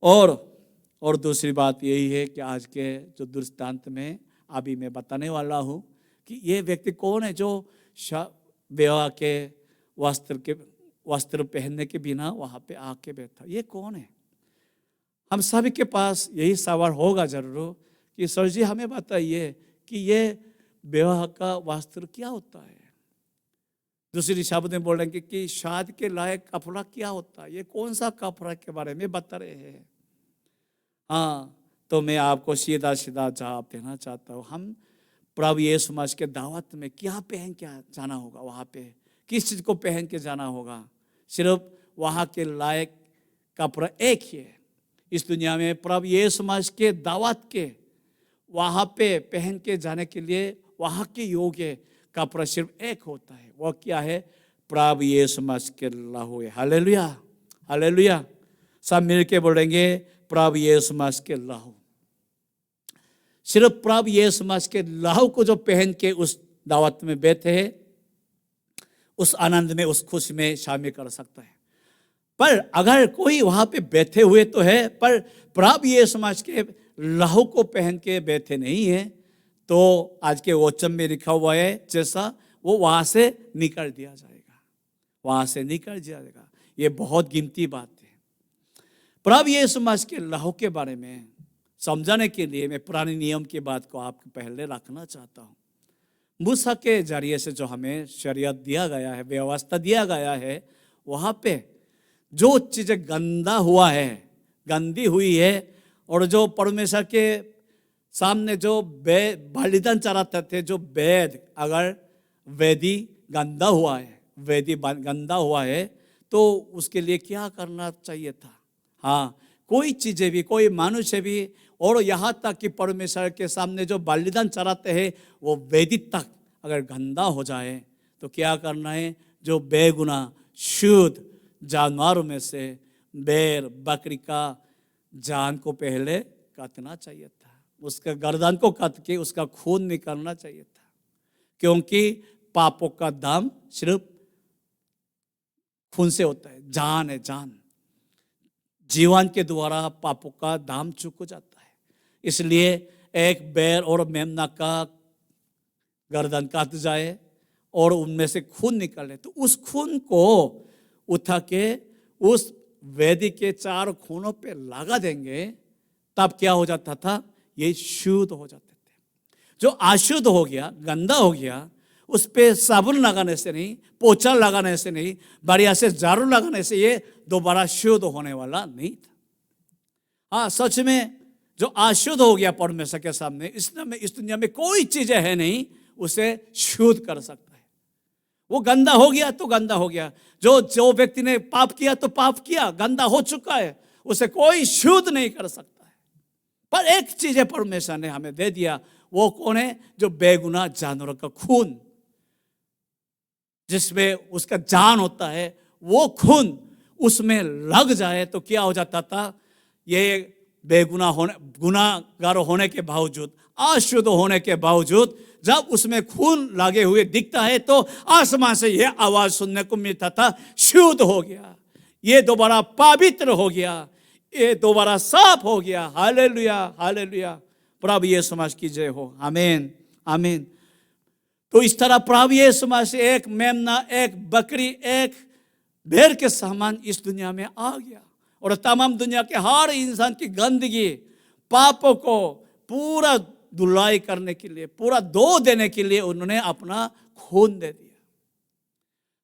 और दूसरी बात यही है कि आज के जो दृष्टांत में अभी मैं बताने वाला हूँ कि ये व्यक्ति कौन है जो विवाह के वस्त्र पहनने के बिना वहाँ पे आके बैठा, ये कौन है? हम सभी के पास यही सवाल होगा जरूर कि सर जी हमें बताइए कि ये विवाह का वस्त्र क्या होता है। दूसरी शब्द में बोल रहे हैं कि शादी के लायक कपड़ा क्या होता है, ये कौन सा कपड़ा के बारे में बता रहे हैं। हाँ, तो मैं आपको सीधा जवाब देना चाहता हूँ। हम प्रभु यीशु मसीह के दावत में क्या पहन के जाना होगा, वहाँ पे किस चीज़ को पहन के जाना होगा। सिर्फ वहाँ के लायक कपड़ा एक ही है इस दुनिया में। प्रभु यीशु मसीह के दावत के वहाँ पे पहन के जाने के लिए वहाँ के योग्य कपड़ा सिर्फ एक होता है, वो क्या है? प्रभु यीशु मसीह के लहू है। Hallelujah, hallelujah. सब मिलके बोलेंगे प्रभु यीशु मसीह के लहू। सिर्फ प्रभु यीशु मसीह के लहू को जो पहन के उस दावत में बैठे हैं, उस आनंद में, उस खुशी में शामिल कर सकता है। पर अगर कोई वहाँ पे बैठे हुए तो है, पर प्रभु यीशु मसीह के लहू को पहन के बैठे नहीं है, तो आज के वचन में लिखा हुआ है जैसा वो वहाँ से निकल दिया जाएगा, वहाँ से निकल दिया जाएगा। ये बहुत कीमती बात है। प्रभु यीशु मसीह के लहू के बारे में समझाने के लिए मैं पुराने नियम की बात को आपके पहले रखना चाहता हूँ। मूसा के जरिए से जो हमें शरीयत दिया गया है, व्यवस्था दिया गया है, वहाँ पे जो चीज़ें गंदा हुआ है, गंदी हुई है, और जो परमेश्वर के सामने जो बलिदान चढ़ाते थे, जो वेद, अगर वेदी गंदा हुआ है, वेदी गंदा हुआ है, तो उसके लिए क्या करना चाहिए था? हाँ, कोई चीज़ें भी, कोई मनुष्य भी, और यहाँ तक कि परमेश्वर के सामने जो बलिदान चढ़ाते हैं वो वेदी तक अगर गंदा हो जाए तो क्या करना है? जो बेगुनाह शुद्ध जानवरों में से बैल बकरी का जान को पहले काटना चाहिए था, उसका गर्दन को काट के उसका खून निकालना चाहिए था, क्योंकि पापों का दाम सिर्फ खून से होता है। जान है, जान, जीवन के द्वारा पापों का दाम चुक जाता है। इसलिए एक बैल और मेमना का गर्दन काट जाए और उनमें से खून निकले, तो उस खून को उठा के उस वेदी के 4 खूनों पे लगा देंगे, तब क्या हो जाता था? ये शुद्ध हो जाते थे। जो अशुद्ध हो गया, गंदा हो गया, उस पे साबुन लगाने से नहीं, पोछा लगाने से नहीं, बढ़िया से झाड़ू लगाने से ये दोबारा शुद्ध होने वाला नहीं था। हाँ, सच में जो अशुद्ध हो गया परमेश्वर के सामने, इस दुनिया में कोई चीजें है नहीं उसे शुद्ध कर सकता है। वो गंदा हो गया तो गंदा हो गया, जो व्यक्ति ने पाप किया तो पाप किया, गंदा हो चुका है, उसे कोई शुद्ध नहीं कर सकता है। पर एक चीज है परमेश्वर ने हमें दे दिया, वो कौन है? जो बेगुनाह जानवरों का खून, जिसमें उसका जान होता है, वो खून उसमें लग जाए तो क्या हो जाता था? ये गुनाहगार होने के बावजूद, अशुद्ध होने के बावजूद, जब उसमें खून लगे हुए दिखता है तो आसमान से यह आवाज सुनने को मिलता था, शुद्ध हो गया, ये दोबारा पवित्र हो गया, ये दोबारा साफ हो गया। हालेलुया, हालेलुया, प्रभु यीशु मसीह की जय हो। आमीन, आमीन। तो इस तरह प्रभु यीशु मसीह एक मेमना, एक बकरी, एक भेड़ के समान इस दुनिया में आ गया और तमाम दुनिया के हर इंसान की गंदगी, पापों को पूरा धुलाई करने के लिए, पूरा धो देने के लिए उन्होंने अपना खून दे दिया।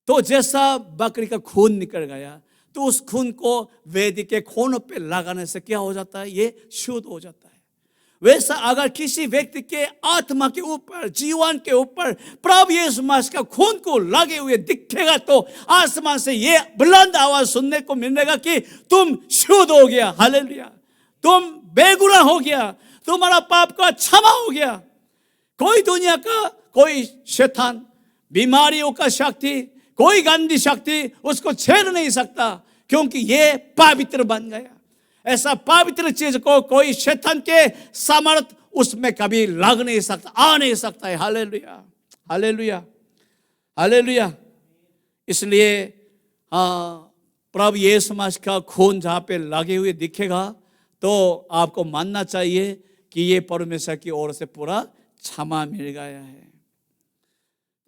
तो जैसा बकरी का खून निकल गया तो उस खून को वेदी के खून पे लगाने से क्या हो जाता है? ये शुद्ध हो जाता है। वैसा अगर किसी व्यक्ति के आत्मा के ऊपर, जीवन के ऊपर प्रभु यीशु मसीह का खून को लगे हुए दिखेगा तो आसमान से ये बुलंद आवाज सुनने को मिलेगा कि तुम शुद्ध हो गया। हालेलुया, तुम बेगुनाह हो गया, तुम्हारा पाप का क्षमा हो गया। कोई दुनिया का, कोई शैतान, बीमारियों का शक्ति, कोई गंदी शक्ति उसको छेड़ नहीं सकता, क्योंकि ये पवित्र बन गया। ऐसा पवित्र चीज को कोई शैतान के सामर्थ उसमें कभी लग नहीं सकता, आ नहीं सकता है। Hallelujah, hallelujah, hallelujah. इसलिए प्रभु यीशु मसीह का खून जहाँ पे लगे हुए दिखेगा तो आपको मानना चाहिए कि ये परमेश्वर की ओर से पूरा क्षमा मिल गया है।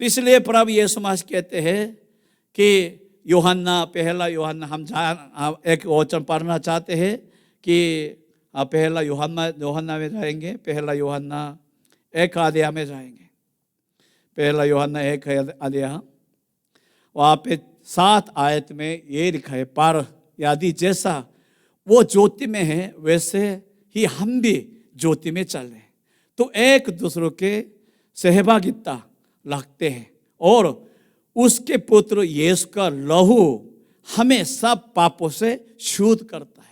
इसलिए प्रभु यीशु मसीह कहते हैं कि यूहन्ना, पहला यूहन्ना, हम एक वचन पढ़ना चाहते हैं कि पहला यूहन्ना में जाएंगे, पहला यूहन्ना 1 अध्याय में जाएंगे, पहला यूहन्ना 1 अध्याय, वहाँ पे 7 आयत में ये लिखा है, पर यदि जैसा वो ज्योति में है वैसे ही हम भी ज्योति में चल रहे, तो एक दूसरे के सहभागिता लगते हैं और उसके पुत्र यीशु का लहू हमें सब पापों से शुद्ध करता है।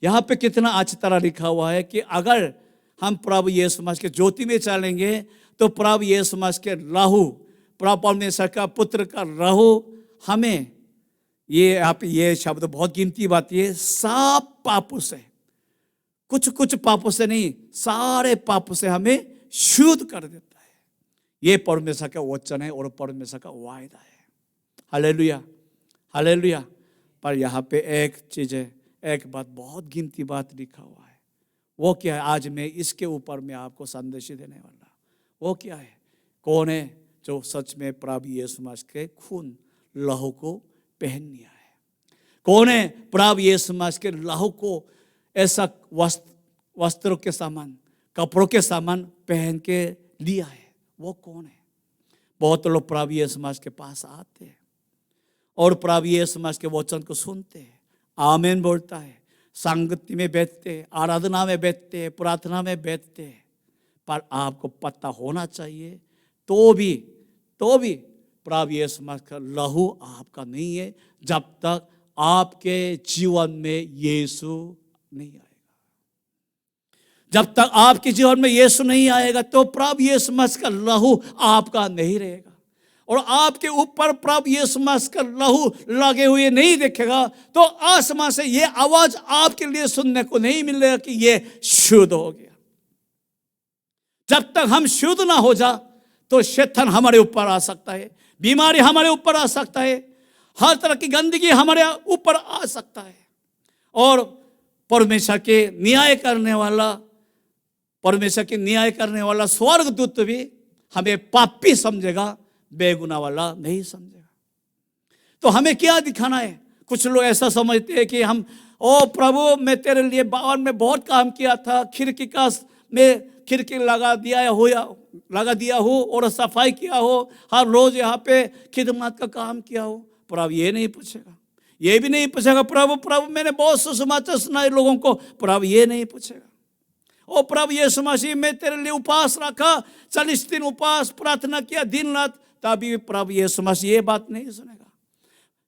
यहाँ पे कितना अच्छी तरह लिखा हुआ है कि अगर हम प्रभु यीशु मसीह के ज्योति में चलेंगे तो प्रभु यीशु मसीह के लहू, प्रभु परमेश्वर का पुत्र का लहू हमें, ये आप ये शब्द बहुत कीमती बात है, सब पापों से, कुछ पापों से नहीं, सारे पापों से हमें शुद्ध कर देता है। ये परमेश्वर का वचन है और परमेश्वर का वायदा है। Hallelujah, hallelujah. पर यहाँ पे एक चीज है, एक बात, बहुत कीमती बात लिखा हुआ है। वो क्या है? आज मैं इसके ऊपर में आपको संदेश देने वाला। वो क्या है? कौन है जो सच में प्रभु यीशु मसीह के खून, लहू को पहन लिया है? कौन है प्रभु यीशु मसीह के लहू को ऐसा वस्त्रों के सामान, कपड़ों के सामान पहन के लिया है? वो कौन है? बहुत लोग प्रभु यीशु मसीह के पास आते हैं और प्रभु यीशु मसीह के वचन को सुनते हैं, आमीन बोलता है, संगति में बैठते हैं, आराधना में बैठते हैं, प्रार्थना में बैठते हैं, पर आपको पता होना चाहिए तो भी प्रभु यीशु मसीह का लहू आपका नहीं है जब तक आपके जीवन में यीशु नहीं आएगा। जब तक आपके जीवन में यीशु नहीं आएगा तो प्रभु यीशु मसीह का लहू आपका नहीं रहेगा और आपके ऊपर प्रभु यीशु मसीह का लहू लगे हुए नहीं दिखेगा तो आसमान से ये आवाज आपके लिए सुनने को नहीं मिलेगा कि ये शुद्ध हो गया। जब तक हम शुद्ध ना हो जा तो शैतान हमारे ऊपर आ सकता है, बीमारी हमारे ऊपर आ सकता है, हर तरह की गंदगी हमारे ऊपर आ सकता है और परमेश्वर के न्याय करने वाला स्वर्गदूत भी हमें पापी समझेगा, बेगुनाह वाला नहीं समझेगा। तो हमें क्या दिखाना है? कुछ लोग ऐसा समझते हैं कि हम, ओ प्रभु मैं तेरे लिए बावन में बहुत काम किया था, खिड़की लगा दिया हो और सफाई किया हो, हर रोज यहाँ पे खिदमत का काम किया हो। प्रभु ये नहीं पूछेगा, ये भी नहीं पूछेगा प्रभु मैंने बहुत सुसमाचार सुनाए लोगों को, प्रभु ये नहीं पूछेगा। ओ प्रभु यीशु मसीह, मैं तेरे लिए उपवास रखा, 40 दिन उपवास प्रार्थना किया दिन रात, तभी प्रभु यीशु मसीह ये बात नहीं सुनेगा।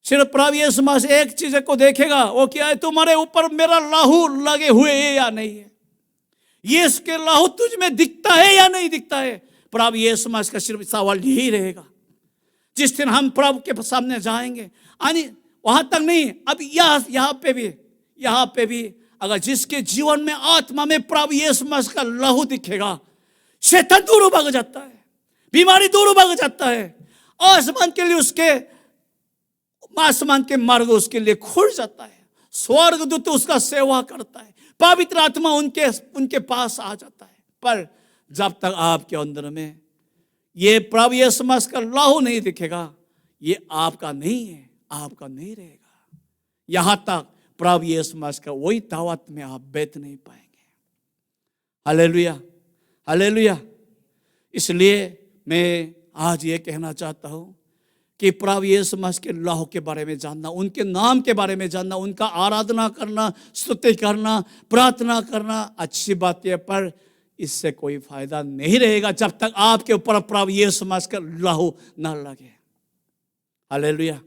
सिर्फ प्रभु यीशु मसीह एक चीज को देखेगा, वो क्या है, तुम्हारे ऊपर मेरा लहू लगे हुए है या नहीं है, ये इसके लहू तुझ में दिखता है या नहीं दिखता है। प्रभु यीशु मसीह का सिर्फ सवाल यही रहेगा। जिस दिन हम प्रभु के सामने जाएंगे, यानी वहां तक नहीं, अब यहाँ पे भी अगर जिसके जीवन में आत्मा में प्रभु यीशु मसीह का लहू दिखेगा, शैतान दूर भाग जाता है, बीमारी दूर भाग जाता है, आसमान के लिए आसमान के मार्ग उसके लिए खुल जाता है, स्वर्गदूत उसका सेवा करता है, पवित्र आत्मा उनके पास आ जाता है। पर जब तक आपके अंदर में ये प्रभु यीशु मसीह का लहू नहीं दिखेगा, ये आपका नहीं है, आपका नहीं रहेगा। यहां तक प्रभु यीशु मसीह का वही दावत में आप बैठ नहीं पाएंगे। Hallelujah, hallelujah. इसलिए मैं आज ये कहना चाहता हूं कि प्रभु यीशु मसीह के लहू के बारे में जानना, उनके नाम के बारे में जानना, उनका आराधना करना, स्तुति करना, प्रार्थना करना अच्छी बात है, पर इससे कोई फायदा नहीं रहेगा जब तक आपके ऊपर प्रभु यीशु मसीह का लहू न लगे। हालेलुया।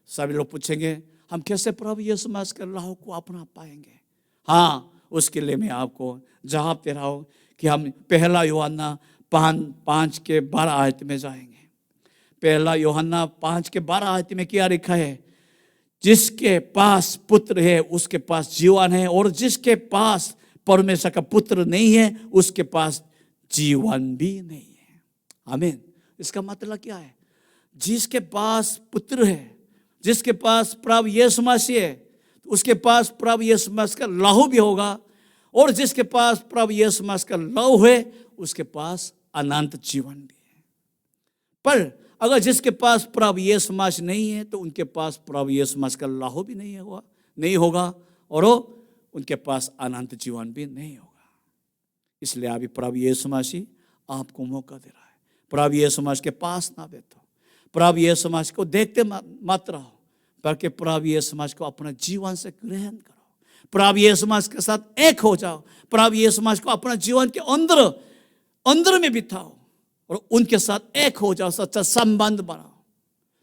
सभी लोग पूछेंगे हम कैसे प्रभु यीशु मसीह के लहू को अपना पाएंगे। हाँ, उसके लिए मैं आपको जवाब दे रहा हूँ कि हम 1 यूहन्ना 5:12 में जाएंगे। 1 यूहन्ना 5:12 में क्या लिखा है, जिसके पास पुत्र है उसके पास जीवन है, और जिसके पास परमेश्वर का पुत्र नहीं है उसके पास जीवन भी नहीं है। आमीन। इसका मतलब क्या है, जिसके पास पुत्र है, जिसके पास प्रभु यीशु मसीह है, उसके पास प्रभु यीशु मसीह का लहू भी होगा, और जिसके पास प्रभु यीशु मसीह का लहू है उसके पास अनंत जीवन भी है। पर अगर जिसके पास प्रभु यीशु मसीह नहीं है तो उनके पास प्रभु यीशु मसीह का लहू भी नहीं होगा और उनके पास अनंत जीवन भी नहीं होगा। इसलिए अभी प्रभु यीशु मसीह आपको मौका दे रहा है, प्रभु यीशु मसीह के पास ना बैठो, प्रभु यीशु मसीह को देखते मत रहो, बल्कि प्रभु यीशु मसीह को अपने जीवन से ग्रहण करो, प्रभु यीशु मसीह के साथ एक हो जाओ, प्रभु यीशु मसीह को अपने जीवन के अंदर में बिठाओ और उनके साथ एक हो जाओ, सच्चा संबंध बनाओ,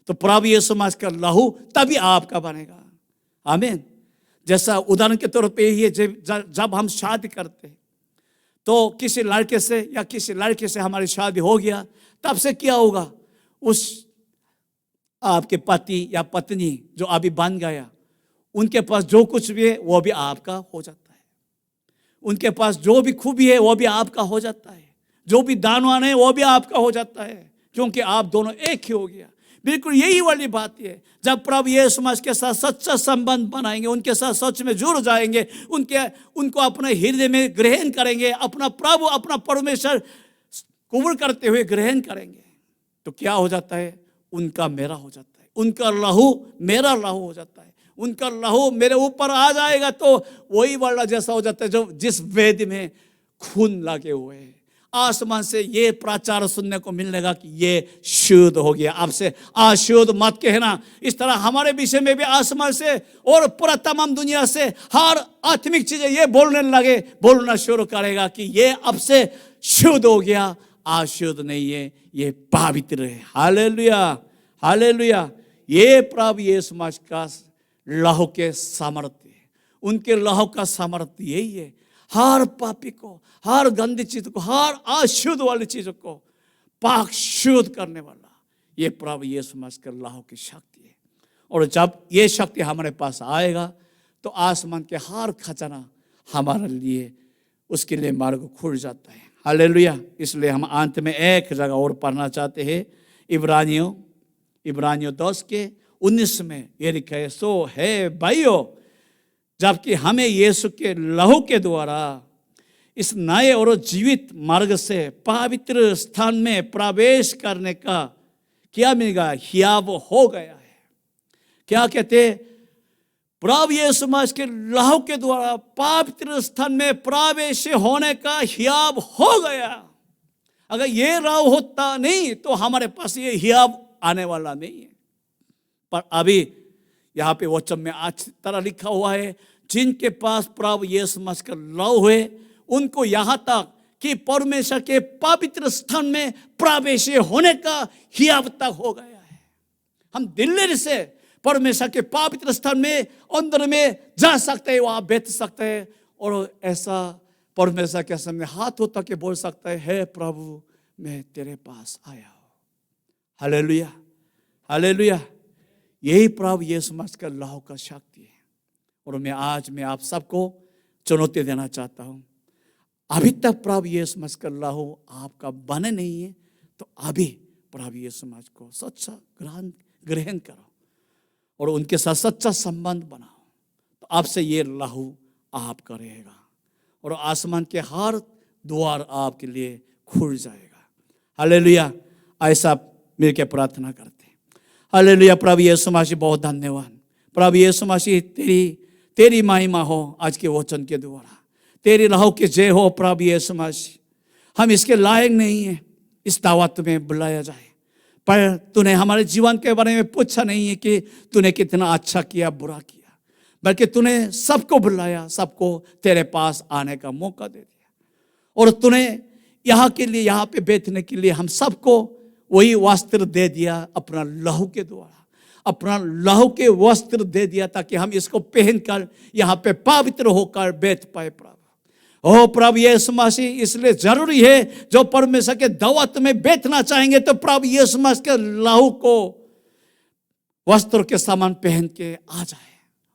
तो प्रभु यीशु मसीह का लहू तभी आपका बनेगा। आमीन। जैसा उदाहरण के तौर पे ये जब हम शादी करते हैं तो किसी लड़के से या किसी लड़के से हमारी शादी हो गया, तब से क्या होगा, उस आपके पति या पत्नी जो अभी बन गया, उनके पास जो कुछ भी है वो भी आपका हो जाता है, उनके पास जो भी खूबी है वो भी आपका हो जाता है, जो भी दानवान है वो भी आपका हो जाता है, क्योंकि आप दोनों एक ही हो गया। बिल्कुल यही वाली बात है, जब प्रभु यीशु मसीह के साथ सच्चा संबंध बनाएंगे, उनके साथ सच में जुड़ जाएंगे, उनको अपने हृदय में ग्रहण करेंगे, अपना प्रभु अपना परमेश्वर कबूल करते हुए ग्रहण करेंगे, तो क्या हो जाता है, उनका मेरा हो जाता है, उनका लहू मेरा लहू हो जाता है, उनका लहू मेरे ऊपर आ जाएगा तो वही वाला जैसा हो जाता है जो जिस वेद में खून लगे हुए हैं। आसमान से ये प्रचार सुनने को मिलेगा कि ये शुद्ध हो गया, आपसे अशुद्ध मत कहना। इस तरह हमारे विषय में भी आसमान से और पूरा तमाम दुनिया से हर आत्मिक चीजें ये बोलना शुरू करेगा कि ये अब से शुद्ध हो गया, अशुद्ध नहीं है, ये पवित्र है। Hallelujah, hallelujah. ये प्रभु यीशु मसीह का लहू के सामर्थ्य है, उनके लहू का सामर्थ्य यही है, हर पापी को, हर गंदी चीज को, हर अशुद्ध वाली चीजों को पाक शुद्ध करने वाला ये प्रभु यीशु मसीह के लहू की शक्ति है। और जब ये शक्ति हमारे पास आएगा तो आसमान के हर खजाना हमारे लिए, उसके लिए मार्ग खुल जाता है। हालेलुया। इसलिए हम अंत में एक जगह और पढ़ना चाहते हैं, इब्रानियों 10:19 में ये लिखा है, सो है भाइयों, जबकि हमें यीशु के लहू के द्वारा इस नए और जीवित मार्ग से पवित्र स्थान में प्रवेश करने का क्या मिलेगा, हियाव हो गया है। क्या कहते, प्रभु यीशु मसीह के लहू के द्वारा पवित्र स्थान में प्रवेश होने का हियाव हो गया। अगर ये लहू होता नहीं तो हमारे पास ये हियाव आने वाला नहीं है। पर अभी यहाँ पे वचन में अच्छी तरह लिखा हुआ है, जिनके पास प्रभु यीशु मसीह का लहू है उनको यहाँ तक कि परमेश्वर के पवित्र स्थान में प्रवेश होने का ही अब तक हो गया है। हम दिल्ली से परमेश्वर के पवित्र स्थान में अंदर में जा सकते हैं, वहां बैठ सकते हैं और ऐसा परमेश्वर के सामने हाथ उठा के बोल सकता है, हे प्रभु मैं तेरे पास आया हूं। Hallelujah, hallelujah. यही प्रभु यीशु मसीह का लहू का शक्ति है। और मैं आप सबको चुनौती देना चाहता हूं, अभी तक प्रभु यीशु मसीह का लहू आपका बने नहीं है तो अभी प्रभु यीशु मसीह को सच्चा ग्रहण करो और उनके साथ सच्चा संबंध बनाओ, तो आपसे ये लहू आपका रहेगा और आसमान के हर द्वार आपके लिए खुल जाएगा। हालेलुया। ऐसा मिलकर प्रार्थना करते हैं। हालेलुया। प्रभु यीशु मसीह बहुत धन्यवाद। प्रभु यीशु मसीह तेरी महिमा हो आज के वचन के द्वारा, तेरी लहू के जय हो। प्रभु यीशु मसीह हम इसके लायक नहीं है इस दावत में बुलाया जाए, पर तूने हमारे जीवन के बारे में पूछा नहीं है कि तूने कितना अच्छा किया बुरा किया, बल्कि तूने सबको बुलाया, सबको तेरे पास आने का मौका दे दिया और तूने यहाँ के लिए, यहाँ पे बैठने के लिए हम सबको वही वस्त्र दे दिया अपना लहू के द्वारा, अपना लहू के वस्त्र दे दिया ताकि हम इसको पहनकर यहाँ पे पवित्र होकर बैठ पाए। प्रभु ओ प्रभु यीशु मसीह, इसलिए जरूरी है जो परमेश्वर के दावत में बैठना चाहेंगे तो प्रभु यीशु मसीह के लहू को वस्त्र के समान पहन के आ जाए।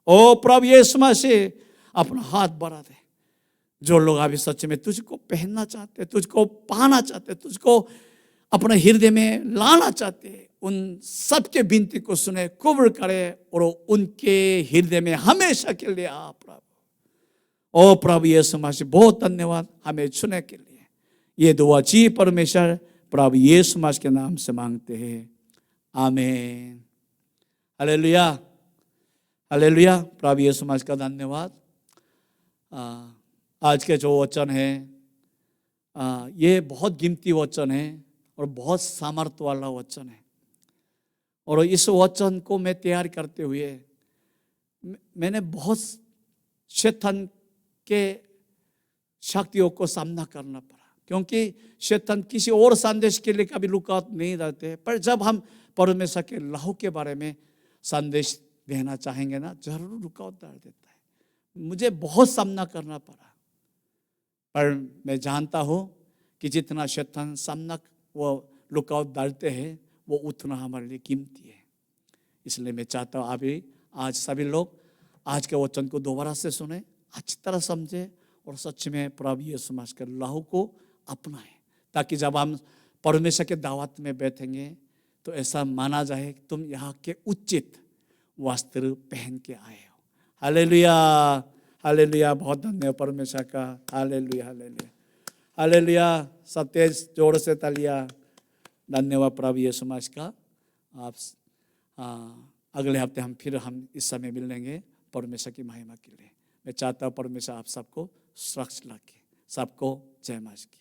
ओ प्रभु यीशु मसीह अपना हाथ बढ़ा दे। जो लोग अभी सच में तुझको पहनना चाहते, तुझको पाना चाहते, तुझको अपने हृदय में लाना चाहते, उन सबके विनती को सुने, कबूल करे और उनके हृदय में हमेशा के लिए आ। प्रभु ओ प्रभु यीशु मसीह बहुत धन्यवाद हमें चुने के लिए। ये दुआ जी परमेश्वर प्रभु यीशु मसीह के नाम से मांगते हैं, आमीन। Hallelujah, hallelujah. प्रभु यीशु मसीह का धन्यवाद। आज के जो वचन है ये बहुत कीमती वचन है और बहुत सामर्थ्य वाला वचन है। और इस वचन को मैं तैयार करते हुए मैंने बहुत शैतान के शक्तियों को सामना करना पड़ा, क्योंकि शैतान किसी और संदेश के लिए कभी रुकावट नहीं रहते, पर जब हम परमेश्वर के लहू के बारे में संदेश देना चाहेंगे ना, जरूर रुकावट डाल देता है। मुझे बहुत सामना करना पड़ा, पर मैं जानता हूँ कि जितना शैतान सामना वो रुकावट डालते हैं वो उतना हमारे लिए कीमती है। इसलिए मैं चाहता हूँ अभी आज सभी लोग आज के वचन को दोबारा से सुने, अच्छी तरह समझे और सच में प्रभु यीशु मसीह के लहू को अपनाएं, ताकि जब हम परमेश्वर के दावत में बैठेंगे तो ऐसा माना जाए कि तुम यहाँ के उचित वस्त्र पहन के आए हो। Hallelujah, hallelujah. बहुत धन्यवाद परमेश्वर का। Hallelujah, hallelujah, hallelujah. सब तेज जोर से तालियां। धन्यवाद प्रभु यीशु मसीह का। आप अगले हफ्ते हम इस समय मिलेंगे परमेश्वर की महिमा के लिए। मैं चाहता हूँ परमेश्वर आप सबको सुरक्षित रखे। सबको जय मसीह की।